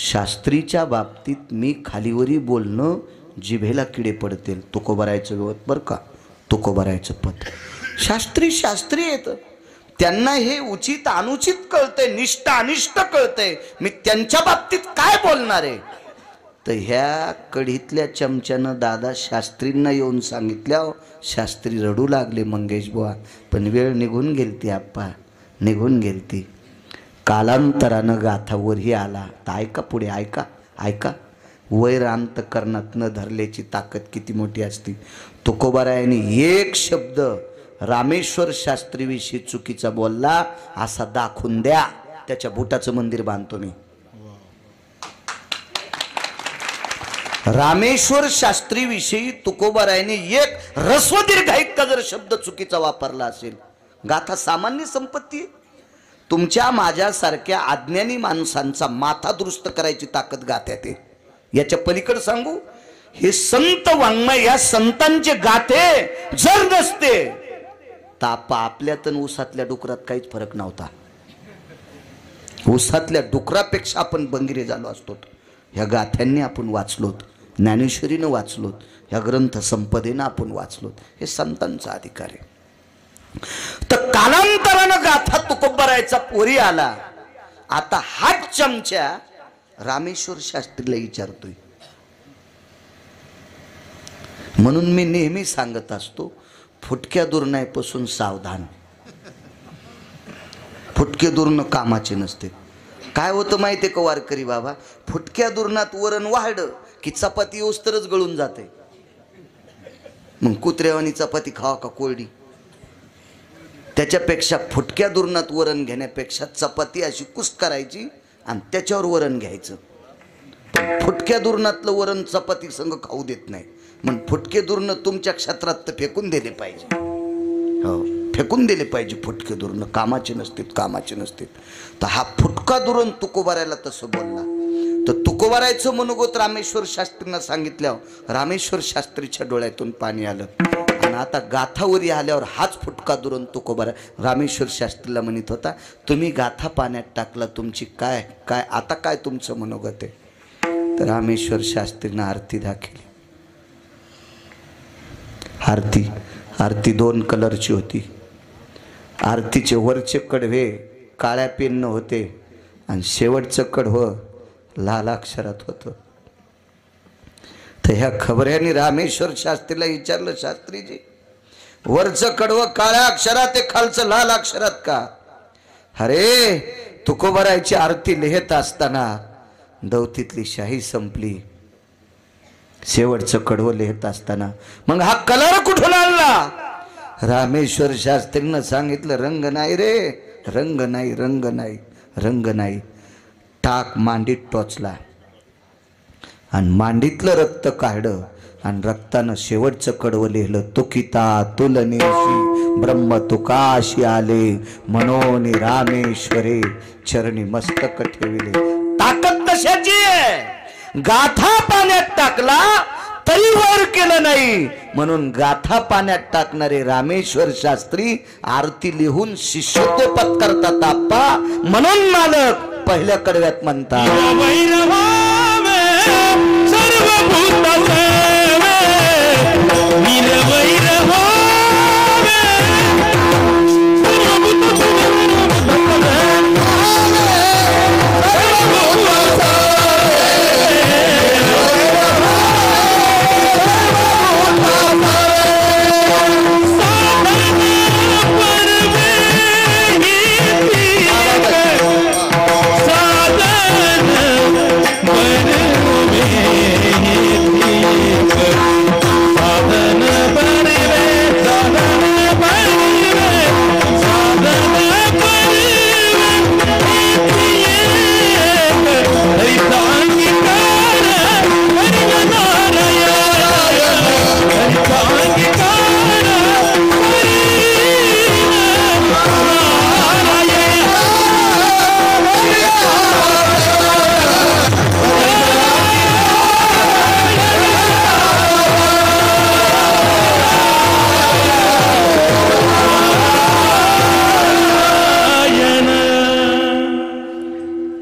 शास्त्रीच्या बाबतीत मी खालीवरी बोलणं जिभेला किडे पडतील. तुकोबारायचं व्यवत बरं का, तुकोबारायचं पद. शास्त्री शास्त्री येतं, त्यांना हे उचित अनुचित कळतंय, निष्ठ अनिष्ट कळतंय. मी त्यांच्या बाबतीत काय बोलणार आहे? तर ह्या कढीतल्या चमच्यानं दादा शास्त्रींना येऊन सांगितल्या. शास्त्री रडू लागले, मंगेश बुवा. पण वेळ निघून गेलती आप्पा, निघून गेलती. कालांतरानं गाथावरही आला. तर ऐका पुढे, ऐका ऐका. वैरांत करणात न धरल्याची ताकद किती मोठी असती. तुकोबारायांनी एक शब्द रामेश्वर शास्त्रीविषयी चुकीचा बोलला असा दाखवून द्या, त्याच्या बुटाचं मंदिर बांधतो मी. रामेश्वर शास्त्रीविषयी तुकोबारायांनी एक ह्रस्व दीर्घाईत जर शब्द चुकीचा वापरला असेल, गाथा सामान्य संपत्ती. तुमच्या माझ्यासारख्या अज्ञानी माणसांचा माथा दुरुस्त करायची ताकद गाथ्यात आहे. याच्या पलीकडे सांगू, हे संत वाङ्मय, या संतांचे गाथे जर नसते तर आपल्यात आणि ऊसातल्या डुकरात काहीच फरक नव्हता. ऊसातल्या डुकरापेक्षा आपण बंगिरे झालो असतो. ह्या गाथ्यांनी आपण वाचलोत, ज्ञानेश्वरीनं वाचलोत, ह्या ग्रंथ संपदेनं आपण वाचलोत. हे संतांचा अधिकार आहे. तर कालांतरानं गाथा तुकोबारायचा पोरी आला. आता हाच चमच्या रामेश्वर शास्त्रीला विचारतोय. म्हणून मी नेहमी सांगत असतो, फुटक्या दुर्नायपासून सावधान. फुटके दुर्ण कामाचे नसते. काय होतं माहिती आहे का वारकरी बाबा? फुटक्या दुर्नात वरण वाढलं की चपाती ओस्तरच गळून जाते. मग कुत्र्यावानी चपाती खावा का कोरडी? त्याच्यापेक्षा फुटक्या दुर्नात वरण घेण्यापेक्षा चपाती अशी कुस करायची आणि त्याच्यावर वरण घ्यायचं. पण फुटक्या दुर्नातलं वरण चपाती संग खाऊ देत नाही. मग फुटके दुर्ण तुमच्या क्षेत्रात तर फेकून दिले पाहिजे. हो, फेकून दिले पाहिजे. फुटके दुर्ण कामाचे नसतील, कामाचे नसतील. तर हा फुटका दुरण तुकोबारायला तसं बोलला. तर तुकोबारायचं मनोगत रामेश्वर शास्त्रींना सांगितल्यावर रामेश्वर शास्त्रीच्या डोळ्यातून पाणी आलं. आणि आता गाथावरी आल्यावर हाच फुटका दुरण तुकोबारा रामेश्वर शास्त्रीला म्हणत होता, तुम्ही गाथा पाण्यात टाकला, तुमची काय काय आता काय तुमचं मनोगत आहे? तर रामेश्वर शास्त्रीनं आरती दाखवली. आरती 2 कलरची होती. आरतीचे वरचे कडवे काळ्या पेननं होते आणि शेवटचं कडवं लाल अक्षरात होतं. तर ह्या खबऱ्यांनी रामेश्वर शास्त्रीला विचारलं, शास्त्रीजी वरचं कडवं काळ्या अक्षरात आहे, खालचं लाल अक्षरात का? अरे तुकोबारायची आरती लिहित असताना दौतीतली शाही संपली. शेवटचं कडवं लिहित असताना मग हा कलर कुठून आणला? रामेश्वर शास्त्रीनं सांगितलं, रंग नाही रे, रंग नाही, रंग नाही, रंग नाही. टाक मांडीत टोचला आणि मांडीतलं रक्त काढलं आणि रक्तानं शेवटचं कडवं लिहिलं, तुकिता तुलनेशी ब्रह्म तुकाशी आले, मनोनी रामेश्वरे चरणी मस्तक ठेविले. ताकद कशाची आहे? गाथा पाण्यात टाकला तरी वर केलं नाही. म्हणून गाथा पाण्यात टाकणारे रामेश्वर शास्त्री आरती लिहून शिष्यत्व पत्करतात आप्पा. म्हणून मालक पहिल्या कडव्यात म्हणतात, साधन बरे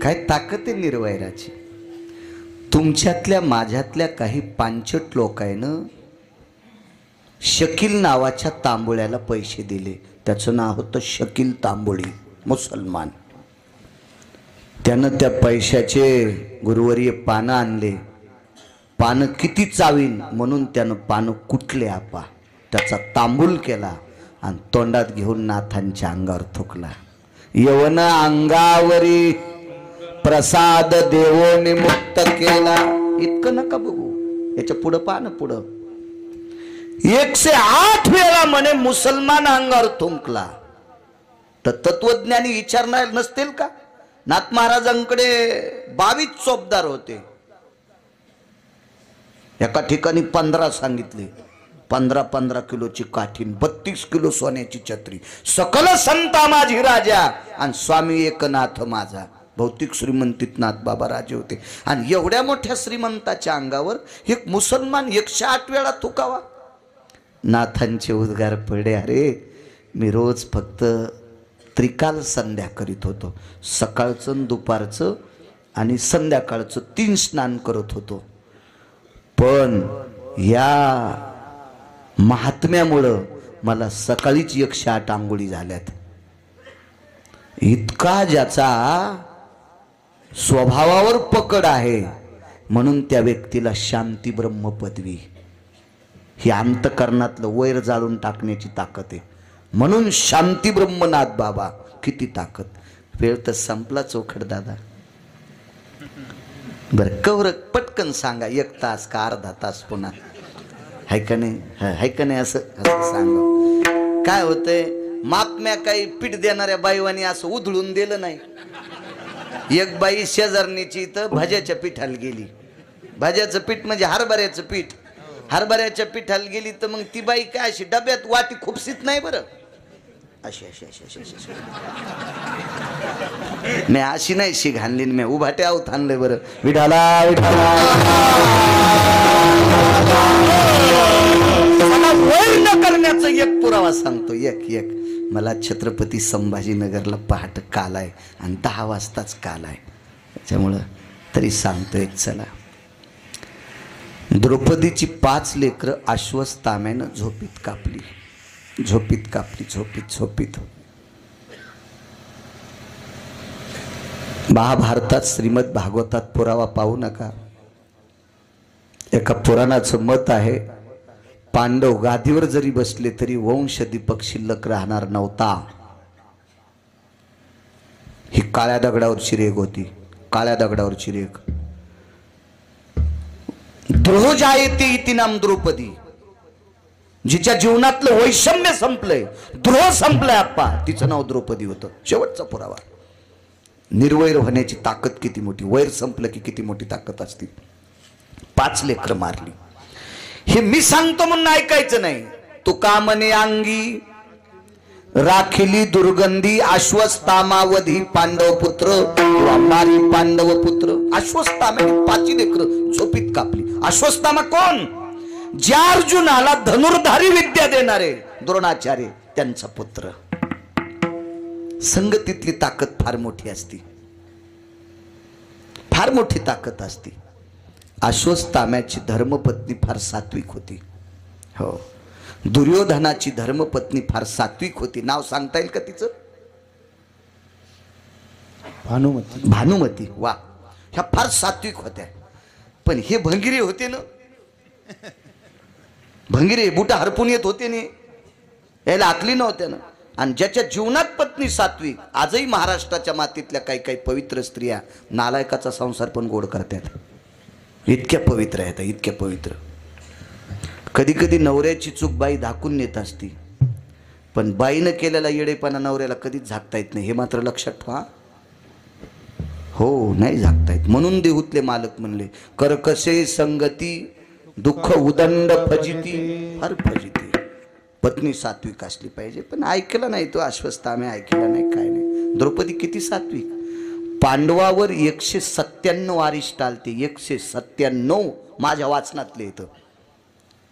काय ताकद आहे निर्वैराची. तुमच्यातल्या माझ्यातल्या काही पांचट लोकांनं शकील नावाच्या तांबोळ्याला पैसे दिले. त्याचं नाव होतं शकील तांबोळी, मुसलमान. त्यानं त्या पैशाचे गुरुवर्य पानं आणले. पानं किती चावीन म्हणून त्यानं पानं कुटले आपा, त्याचा तांबूल केला आणि तोंडात घेऊन नाथांच्या अंगावर थुकला. यवन अंगावरी प्रसाद देवोने मुक्त केला. इतकं नका बघू, याच्या पुढं पानं पुढं 108 वेळा म्हणे मुसलमान अंगावर थुंकला. तर तत्वज्ञानी विचारणार नसतील का? नाथ महाराजांकडे 22 चोपदार होते. एका ठिकाणी 15 सांगितले. 15 किलोची काठीन, 32 किलो सोन्याची छत्री. सकल संता माझी राजा आणि स्वामी एकनाथ माझा. भौतिक श्रीमंतीत नाथ बाबा राजे होते. आणि एवढ्या मोठ्या श्रीमंताच्या अंगावर एक मुसलमान 108 वेळा थुकावा. नाथांचे उद्गार पडे, अरे मी रोज फक्त त्रिकाल संध्या करीत होतो. सकाळचं, दुपारचं आणि संध्याकाळचं 3 स्नान करत होतो. पण या महात्म्यामुळं मला सकाळीच 108 आंघोळी झाल्यात. इतका ज्याचा स्वभावावर पकड आहे म्हणून त्या व्यक्तीला शांती ब्रह्म पदवी. ही अंतकरणातलं वैर जाळून टाकण्याची ताकद आहे. म्हणून शांती ब्रह्मनाथ बाबा. किती ताकद. वेळ तर संपला चोखड दादा. बरं कवर पटकन सांगा, 1 तास का अर्धा तास पुन्हा हाय का नाही? हाय का नाही? असं सांगा. काय होतंय, महात्म्या काही पीठ देणाऱ्या बाईवानी असं उधळून दिलं नाही. एक बाई शेजारणीची इथं भाज्याच्या पिठाला गेली. भाज्याचं पीठ म्हणजे हरभऱ्याचं पीठ. हरभऱ्याच्या पिठाला गेली तर मग ती बाई काय अशी डब्यात वाटी खुपसीत नाही बरं, अशी अशी अशी अशी अशी. मी अशी नाही शी घालली, मी उभाटे आऊत आणलंय बरं. विठाला विठाला वैर न करण्याचा एक पुरावा सांगतो. एक मला छत्रपती संभाजीनगरला पहाट काल आहे आणि 10 वाजताच काल आहे. त्याच्यामुळं तरी सांगतो एक. चला, द्रौपदीची 5 लेकरं अश्वत्थाम्यानं झोपीत कापली. झोपीत कापली, झोपीत. महाभारतात श्रीमद भागवतात पुरावा पाहू नका. एका पुराणाचं मत आहे, पांडव गादीवर जरी बसले तरी वंश दीपक शिल्लक राहणार नव्हता. ही काळ्या दगडावरची रेग होती. काळ्या दगडावरची रेग. द्रोह जायते इति नाम द्रौपदी. जिच्या जीवनातलं वैषम्य संपलंय, द्रोह संपलाय आप्पा, तिचं नाव द्रौपदी होतं. शेवटचा पुरावा. निर्वैर होण्याची ताकद किती मोठी. वैर संपलं की किती मोठी ताकद असते. 5 लेकरं मारली. हे मी सांगतो म्हणून ऐकायचं नाही. तुका म्हणे अंगी राखिली दुर्गंधी अश्वत्थामावधी पांडव पुत्र वामारी पांडव पुत्र. अश्वत्थामाने 5 लेकरं झोपीत कापली. अश्वत्थामा कोण? ज्या अर्जुनाला धनुर्धारी विद्या देणारे द्रोणाचार्य, त्यांचा पुत्र. संगतीतली ताकद फार मोठी असती. फार मोठी ताकद असती. अश्वत्थाम्याची धर्मपत्नी फार सात्विक होती. हो, दुर्योधनाची धर्मपत्नी फार सात्विक होती. नाव सांगता येईल का तिचं? भानुमती. भानुमती. वा, ह्या फार सात्विक होत्या. पण हे भंगिरे होते ना, भंगिरे बुटा हरपून येत होते ने, यायला आकली नव्हत्या ना. आणि ज्याच्या जीवनात पत्नी सात्विक, आजही महाराष्ट्राच्या मातीतल्या काही पवित्र स्त्रिया नालायकाचा संसार पण गोड करतात. इतक्या पवित्र आहेत, इतक्या पवित्र. कधी कधी नवऱ्याची चूक बाई झाकून नेत असती, पण बाईनं केलेला येडेपणा नवऱ्याला कधीच झाकता येत नाही. हे मात्र लक्षात ठेवा. हो, नाही झाकता येत. म्हणून देहूतले मालक म्हणले, करकसे संगती दुःख उदंड फजिती. फार फजिती. पत्नी सात्विक असली पाहिजे. पण ऐकलं नाही तो अश्वत्थामा, ऐकलं नाही, काय नाही. द्रौपदी किती सात्विक. पांडवावर 197 अरिष्ट आलते. 197 माझ्या वाचनातले येतं.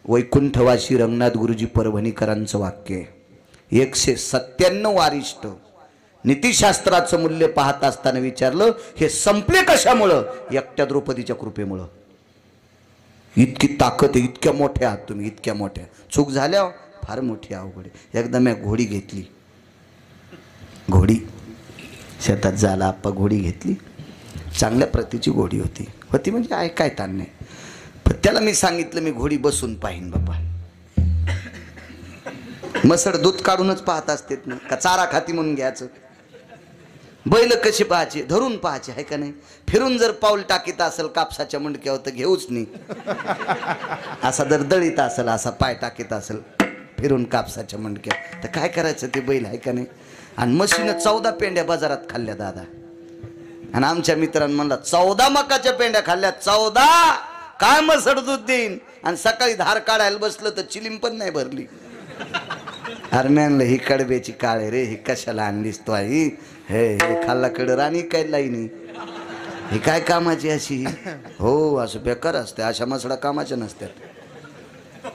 वैकुंठवासी रंगनाथ गुरुजी परभणीकरांचं वाक्य आहे. 197 अरिष्ट नीतिशास्त्राचं मूल्य पाहत असताना विचारलं, हे संपले कशामुळं? एकट्या द्रौपदीच्या कृपेमुळं. इतकी ताकद आहे, इतक्या मोठ्या आहात तुम्ही, इतक्या मोठ्या. चूक झाल्या फार मोठी अवघड आहे. एकदा मी घोडी घेतली, घोडी शेतात झाला आप्पा, घोडी घेतली, चांगल्या प्रतीची घोडी होती. होती म्हणजे आहे काय ताण नाही. पण त्याला मी सांगितलं मी घोडी बसून पाहीन बाबा. मसड दूध काढूनच पाहत असते ना, का चारा खाती म्हणून घ्यायचं? बैल कशी पाहायचे? धरून पाहायचे, आहे का नाही? फिरून जर पाऊल टाकीत असेल कापसाच्या मुंडक्यावर तर घेऊच नाही. असा जर दळीत असेल, असा पाय टाकीत असेल फिरून कापसाच्या मुंडक्या, तर काय करायचं ते बैल, आहे का नाही? आणि म्हशीनं 14 पेंड्या बाजारात खाल्ल्या दादा. आणि आमच्या मित्रांनी म्हणला 14 मकाच्या पेंड्या खाल्ल्या. 14 काय मसड दूध देईन? आणि सकाळी धार काढायला बसलं तर चिलीम पण नाही भरली. अरे म्हणलं ही कडब्याची काळे रे, ही कशाला आणलीस तो आई? हे खाल्ला कड राणी काय लाईनी, ही काय कामाची अशी? हो असं बेकार असते, अशा मसडा कामाच्या नसतात.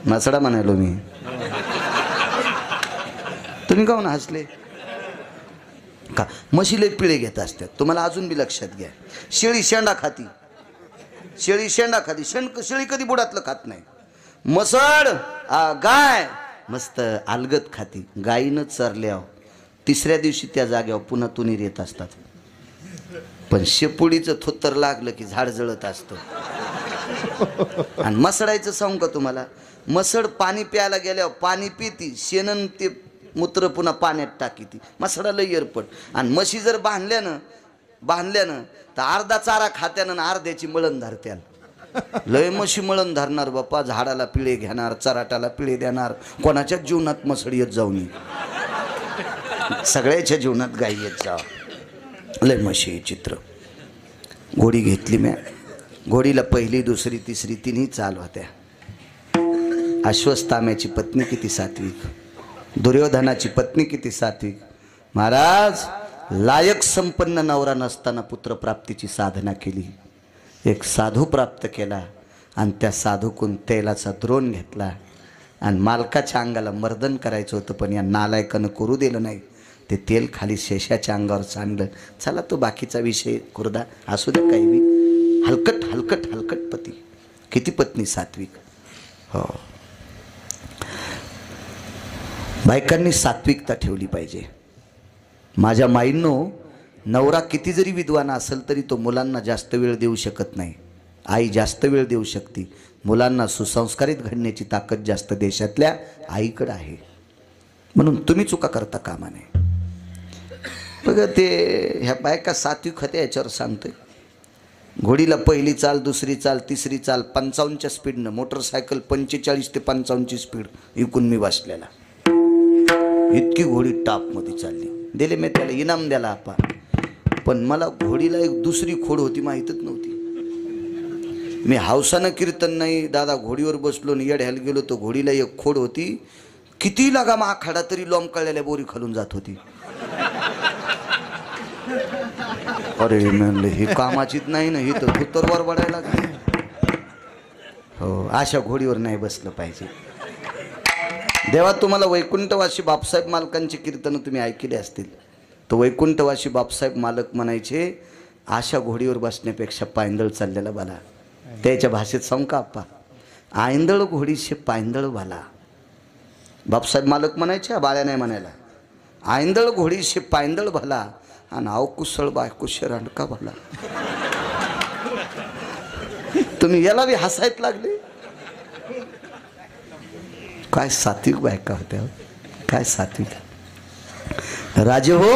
मसडा म्हणालो मी. तुम्ही काहून हसले? का म्हशीले पिळे घेत असतात, तुम्हाला अजून बी लक्षात घ्या. शेळी शेंडा खाती, शेळी शेंडा खाती, शेळी कधी बुडातलं खात नाही. मसड गाय मस्त अलगत खाती. गायीनं चरल्यावर तिसऱ्या दिवशी त्या जाग्यावर पुन्हा तुनीर येत असतात. पण शेपुडीचं थोत्तर लागलं की झाड जळत असतं. आणि मसडायचं सांगू का तुम्हाला? मसड पाणी प्यायला गेल्यावर पाणी पिती, शेणन ते मूत्र पुन्हा पाण्यात टाकी ती. मसडाला येरपट. आणि म्हशी जर बांधल्यानं तर अर्धा चारा खात्यानं अर्ध्याची मळण धरत्याल. लय म्हशी मळण धरणार बाप्पा. झाडाला पिळे घेणार, चराटाला पिळे देणार. कोणाच्या जीवनात मसड येत जाऊ नये, सगळ्याच्या जीवनात गाई येत जा. लय म्हशी चित्र. घोडी घेतली म्या. घोडीला पहिली दुसरी तिसरी तिन्ही चाल होत्या. अश्वत्थाम्याची पत्नी किती सात्विक, दुर्योधनाची पत्नी किती सात्विक. महाराज लायक संपन्न नवरा नसताना पुत्रप्राप्तीची साधना केली. एक साधू प्राप्त केला आणि त्या साधूकून तेलाचा द्रोण घेतला आणि मालकाच्या अंगाला मर्दन करायचं होतं, पण या नालायकानं करू दिलं नाही. ते तेल खाली शेषाच्या अंगावर सांडलं. चला तो बाकीचा विषय कुर्दा असू द्या, काही बी. हलकट हलकट हलकट पती, किती पत्नी सात्विक. हो, बायकांनी सात्विकता ठेवली पाहिजे. माझ्या माईंनो, नवरा किती जरी विद्वान असेल तरी तो मुलांना जास्त वेळ देऊ शकत नाही. आई जास्त वेळ देऊ शकते. मुलांना सुसंस्कारित घडण्याची ताकद जास्त देशातल्या आईकडे आहे. म्हणून तुम्ही चुका करता कामा नये. बघा ते ह्या बायका सात्विक होत्या याच्यावर सांगतोय. घोडीला पहिली चाल, दुसरी चाल, तिसरी चाल 55च्या स्पीडनं. मोटरसायकल 45 ते 55ची स्पीड इकून मी बसलेला. इतकी घोडी टापमध्ये चालली. दिले मी त्याला इनाम द्याला आपा. पण मला घोडीला एक दुसरी खोड होती माहीतच नव्हती. मी हौसानं कीर्तन नाही दादा घोडीवर बसलो आणि येड्याला गेलो. तो घोडीला एक खोड होती, किती लागा आखाडा तरी लोंबकळलेल्या बोरी खालून जात होती. अरे म्हणलं ही कामाचीच नाही ना, ही तर धुतरवर बडायला लागली. हो, अशा घोडीवर नाही बसलं पाहिजे. देवा तुम्हाला वैकुंठवासी बापसाहेब मालकांची कीर्तनं तुम्ही ऐकले असतील. तर वैकुंठवासी बापसाहेब मालक म्हणायचे, अशा घोडीवर बसण्यापेक्षा पायंदळ चाललेला भला. त्याच्या भाषेत सांगू का आप्पा? आयंदळ घोडीशे पायंदळ भला. बापसाहेब मालक म्हणायचे, बाळ्या नाही म्हणायला. आयंदळ घोडीशे पायंदळ भला आणि अवकुशळ बायकुशे रांडका भला. तुम्ही याला बी हसायत लागले. काय सात्विक बायका होत्या, काय सात्विक. राजे हो,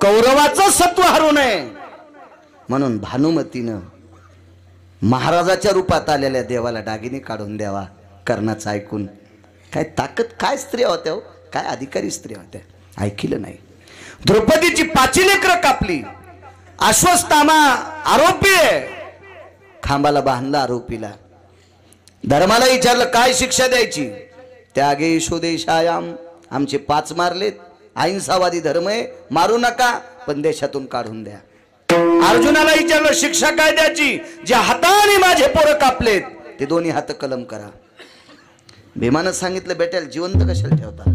कौरवाचं सत्व हरवू नये म्हणून भानुमतीनं महाराजाच्या रूपात आलेल्या देवाला दागिने काढून द्यावा. कर्णाचं ऐकून काय ताकद, काय स्त्रिया होत्या हो, काय अधिकारी स्त्रिया होत्या. ऐकलं नाही. द्रौपदीची 5 लेकरं कापली. अश्वत्थामा आरोपी आहे, खांबाला बांधला आरोपीला. धर्माला विचारलं काय शिक्षा द्यायची? त्यागे स्वदेशायाम, आमचे 5 मारलेत. अहिंसावादी धर्म आहे, मारू नका पण देशातून काढून द्या. अर्जुनाला विचारलं शिक्षा काय द्यायची? ज्या हाताने माझे पोरं कापलेत ते दोन्ही हात कलम करा. भीमानं सांगितलं बेट्याला जिवंत कशाला ठेवता?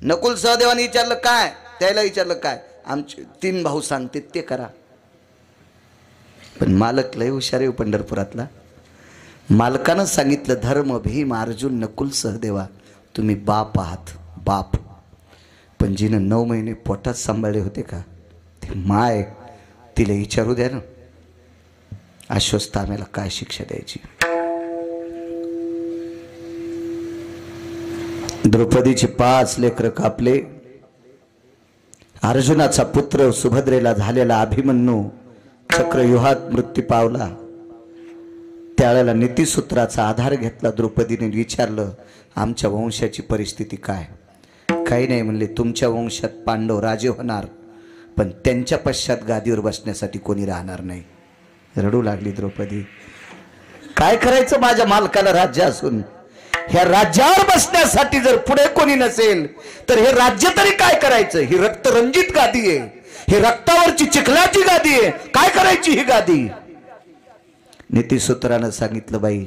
नकुल सहदेवाने विचारलं काय? त्याला विचारलं काय, आमचे 3 भाऊ सांगते ते करा. पण मालक लय हुशार आहे पंढरपुरातला. मालकानं सांगितलं धर्म भीम अर्जुन नकुल सहदेवा तुम्ही बाप आहात, बाप. पण जिनं 9 महिने पोटात सांभाळले होते का ते माय, तिला विचारू द्या ना अश्वत्थाम्याला काय शिक्षा द्यायची. द्रौपदीचे 5 लेकरं कापले. अर्जुनाचा पुत्र सुभद्रेला झालेला अभिमन्यू चक्रव्यूहात मृत्यू पावला. त्यावेळेला नीतिसूत्राचा आधार घेतला. द्रौपदीने विचारलं आमच्या वंशाची परिस्थिती काय. काही नाही म्हणले, तुमच्या वंशात पांडव राजे होणार पण त्यांच्या पश्चात गादीवर बसण्यासाठी कोणी राहणार नाही. रडू लागली द्रौपदी. काय करायचं माझ्या मालकाला राज्य असून, ह्या राज्यावर बसण्यासाठी जर पुढे कोणी नसेल तर हे राज्य तरी काय करायचं. ही रक्तरंजित गादी आहे, ही रक्तावरची चिखलाची गादी आहे, काय करायची ही गादी. नीतिसूत्रानं सांगितलं बाई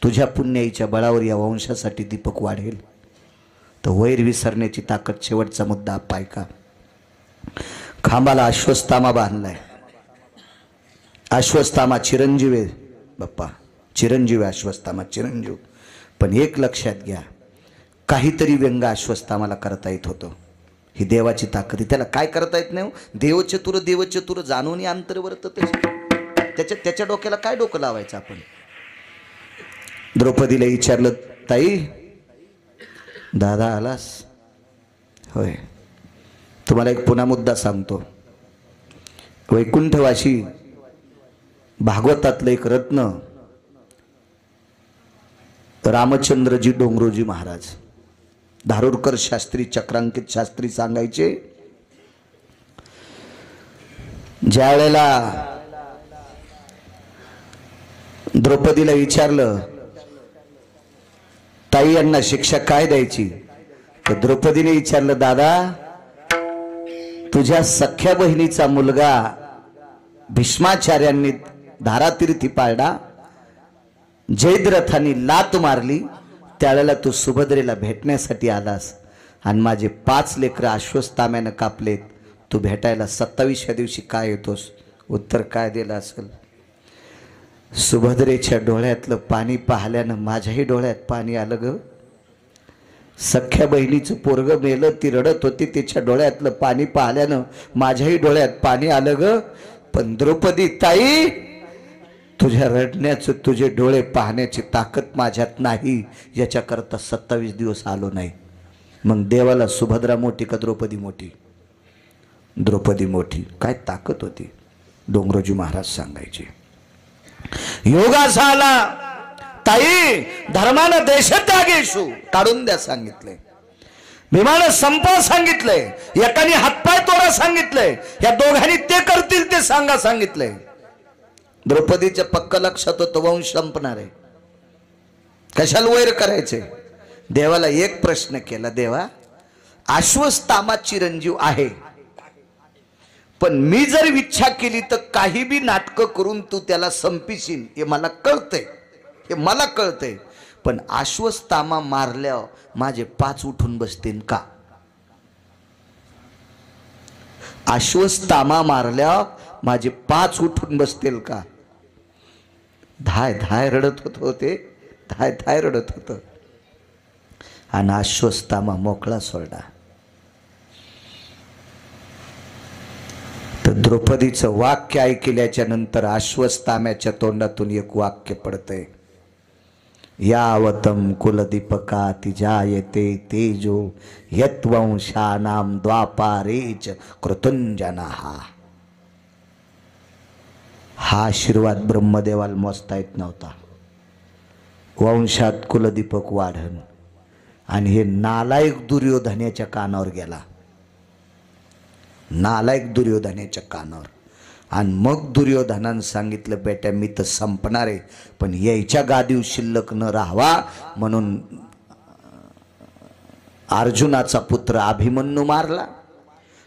तुझ्या पुण्याईच्या बळावर या वंशासाठी दीपक वाढेल. तर वैर विसरण्याची ताकद शेवटचा मुद्दा पाय का. खांबाला अश्वत्थामा बांधलाय. अश्वत्थामा चिरंजीव आहे बाप्पा, चिरंजीव आहे अश्वत्थामा, चिरंजीव. पण एक लक्षात घ्या, काहीतरी व्यंग अश्वत्थामाला करता येत होतं. ही देवाची ताकद आहे. त्याला काय करता येत नाही. देवचतुर देवचतुर जाणून अंतर्वर्त त्याच्या डोक्याला काय डोकं लावायचं आपण. द्रौपदीला विचारलं ताई दादा आलास होय. तुम्हाला एक पुन्हा मुद्दा सांगतो. वैकुंठवासी भागवतातलं एक रत्न रामचंद्रजी डोंगरोजी महाराज, धारूरकर शास्त्री, चक्रांकित शास्त्री सांगायचे, ज्या वेळेला द्रौपदीला विचारलं ताई यांना शिक्षा काय द्यायची, तर द्रौपदीने विचारलं दादा तुझ्या सख्या बहिणीचा मुलगा भीष्माचार्यांनी धारातीर्थी पाळला, जयद्रथांनी लात मारली, त्यावेळेला तू सुभद्रेला भेटण्यासाठी आलास आणि माझे 5 लेकरं अश्वत्थाम्यानं कापलेत. तू भेटायला 27व्या दिवशी काय येतोस. उत्तर काय दिलं असेल. सुभद्रेच्या डोळ्यातलं पाणी पाहिल्यानं माझ्याही डोळ्यात पाणी आलं ग. सख्या बहिणीचं पोरग मेलं, ती रडत होती, तिच्या डोळ्यातलं पाणी पाहिल्यानं माझ्याही डोळ्यात पाणी आलं ग. पण द्रौपदी ताई तुझ्या रडण्याचं, तुझे डोळे पाहण्याची ताकद माझ्यात नाही, याच्याकरता 27 दिवस आलो नाही. मग देवाला सुभद्रा मोठी का द्रौपदी मोठी. द्रौपदी मोठी. काय ताकद होती. डोंगरोजी महाराज सांगायचे योगासा आला ताई धर्मानं देशत्यागेशु काढून द्या सांगितलंय, भीमानं संपवा सांगितलंय, एकाने हातपाय तोडा सांगितलंय, या दोघांनी ते करतील ते सांगा सांगितलंय. द्रौपदीच्या पक्क लक्षात होतं वंश संपणार आहे, कशाला वैर करायचे. देवाला एक प्रश्न केला, देवा अश्वत्थामा चिरंजीव आहे पण मी जर इच्छा केली तर काही बी नाटकं करून तू त्याला संपिशील हे मला कळतंय, हे मला कळतंय. पण अश्वत्थामा मारल्यावर माझे 5 उठून बसतील का. अश्वत्थामा मारल्यावर माझे 5 उठून बसतील का. धाय धाय रडत होते, धाय धाय रडत होत. आणि अश्वत्थामा मोकळा सोडला. तर द्रौपदीचं वाक्य ऐकल्याच्या नंतर अश्वत्थाम्याच्या तोंडातून एक वाक्य पडतंय, यावतम कुलदीपकाति जायते तेजो यत्वंशानां द्वापारेच कृतंजनः. हा आशीर्वाद ब्रह्मदेवाला मोजता येत नव्हता. वंशात कुलदीपक वाढन. आणि हे नालायक दुर्योधनाच्या कानावर गेला, नालायक दुर्योधनाच्या कानावर. आणि मग दुर्योधनानं सांगितलं बेटा मी तर संपणार आहे पण यायच्या गादीव शिल्लक न राहावा म्हणून अर्जुनाचा पुत्र अभिमन्यू मारला,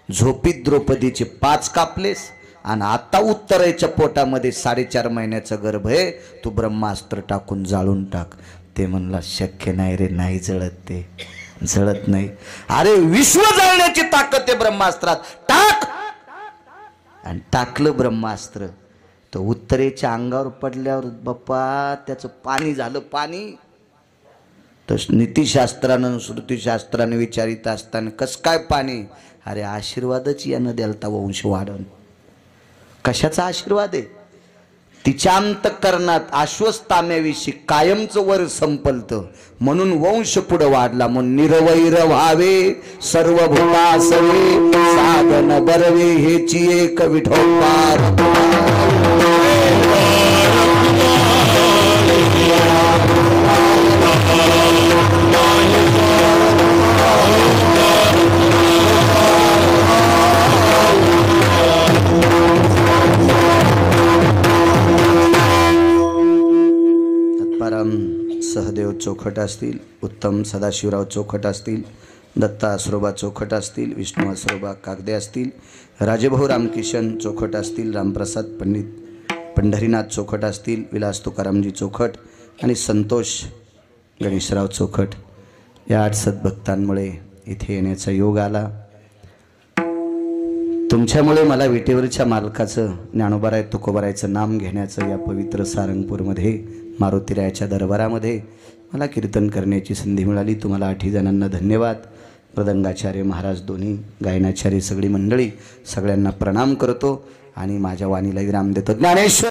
झोपीत द्रौपदीचे 5 कापलेस आणि आता उत्तरेच्या पोटामध्ये 4.5 महिन्याचं गर्भ आहे, तू ब्रह्मास्त्र टाकून जाळून टाक. ते म्हणला शक्य नाही रे, नाही जळत ते. जळत नाही. अरे विश्व जळण्याची ताकद आहे ब्रह्मास्त्रात. टाक. आणि टाकलं ब्रह्मास्त्र तर उत्तरेच्या अंगावर पडल्यावर बाप्पा त्याचं पाणी झालं पाणी. तर नीतिशास्त्रानं श्रुतीशास्त्रानं विचारित असताना कस काय पाणी? अरे आशीर्वादच यानं द्यालता वंश वाढन. कशाचा आशीर्वाद आहे? तिच्या अंतःकरणात आश्वस्ताम्याविषयी कायमचं वर संपलतं म्हणून वंश पुढं वाढला. म्हणून निरवैर व्हावे सर्व भूतासवे साधन बरवे हेची एक विठोबार. सहदेव चोखट असतील, उत्तम सदाशिवराव चोखट असतील, दत्ता आसरोबा चोखट असतील, विष्णू आसरोबा कागदे असतील, राजेभाऊ रामकिशन चोखट असतील, रामप्रसाद पंडित पंढरीनाथ चोखट असतील, विलास तुकारामजी चोखट आणि संतोष गणेशराव चोखट या 8 सद्भक्तांमुळे इथे येण्याचा योग आला. तुमच्यामुळे मला विटेवरच्या मालकाचं ज्ञानोबाराय तुकोबारायचं नाम घेण्याचं या पवित्र सारंगपूरमध्ये मारुतीरायाच्या दरबारामध्ये मला कीर्तन करण्याची संधी मिळाली. तुम्हाला 8 जणांना धन्यवाद. मृदंगाचार्य महाराज दोन्ही, गायनाचार्य सगळी मंडळी, सगळ्यांना प्रणाम करतो आणि माझ्या वाणीला विराम देतो. ज्ञानेश्वर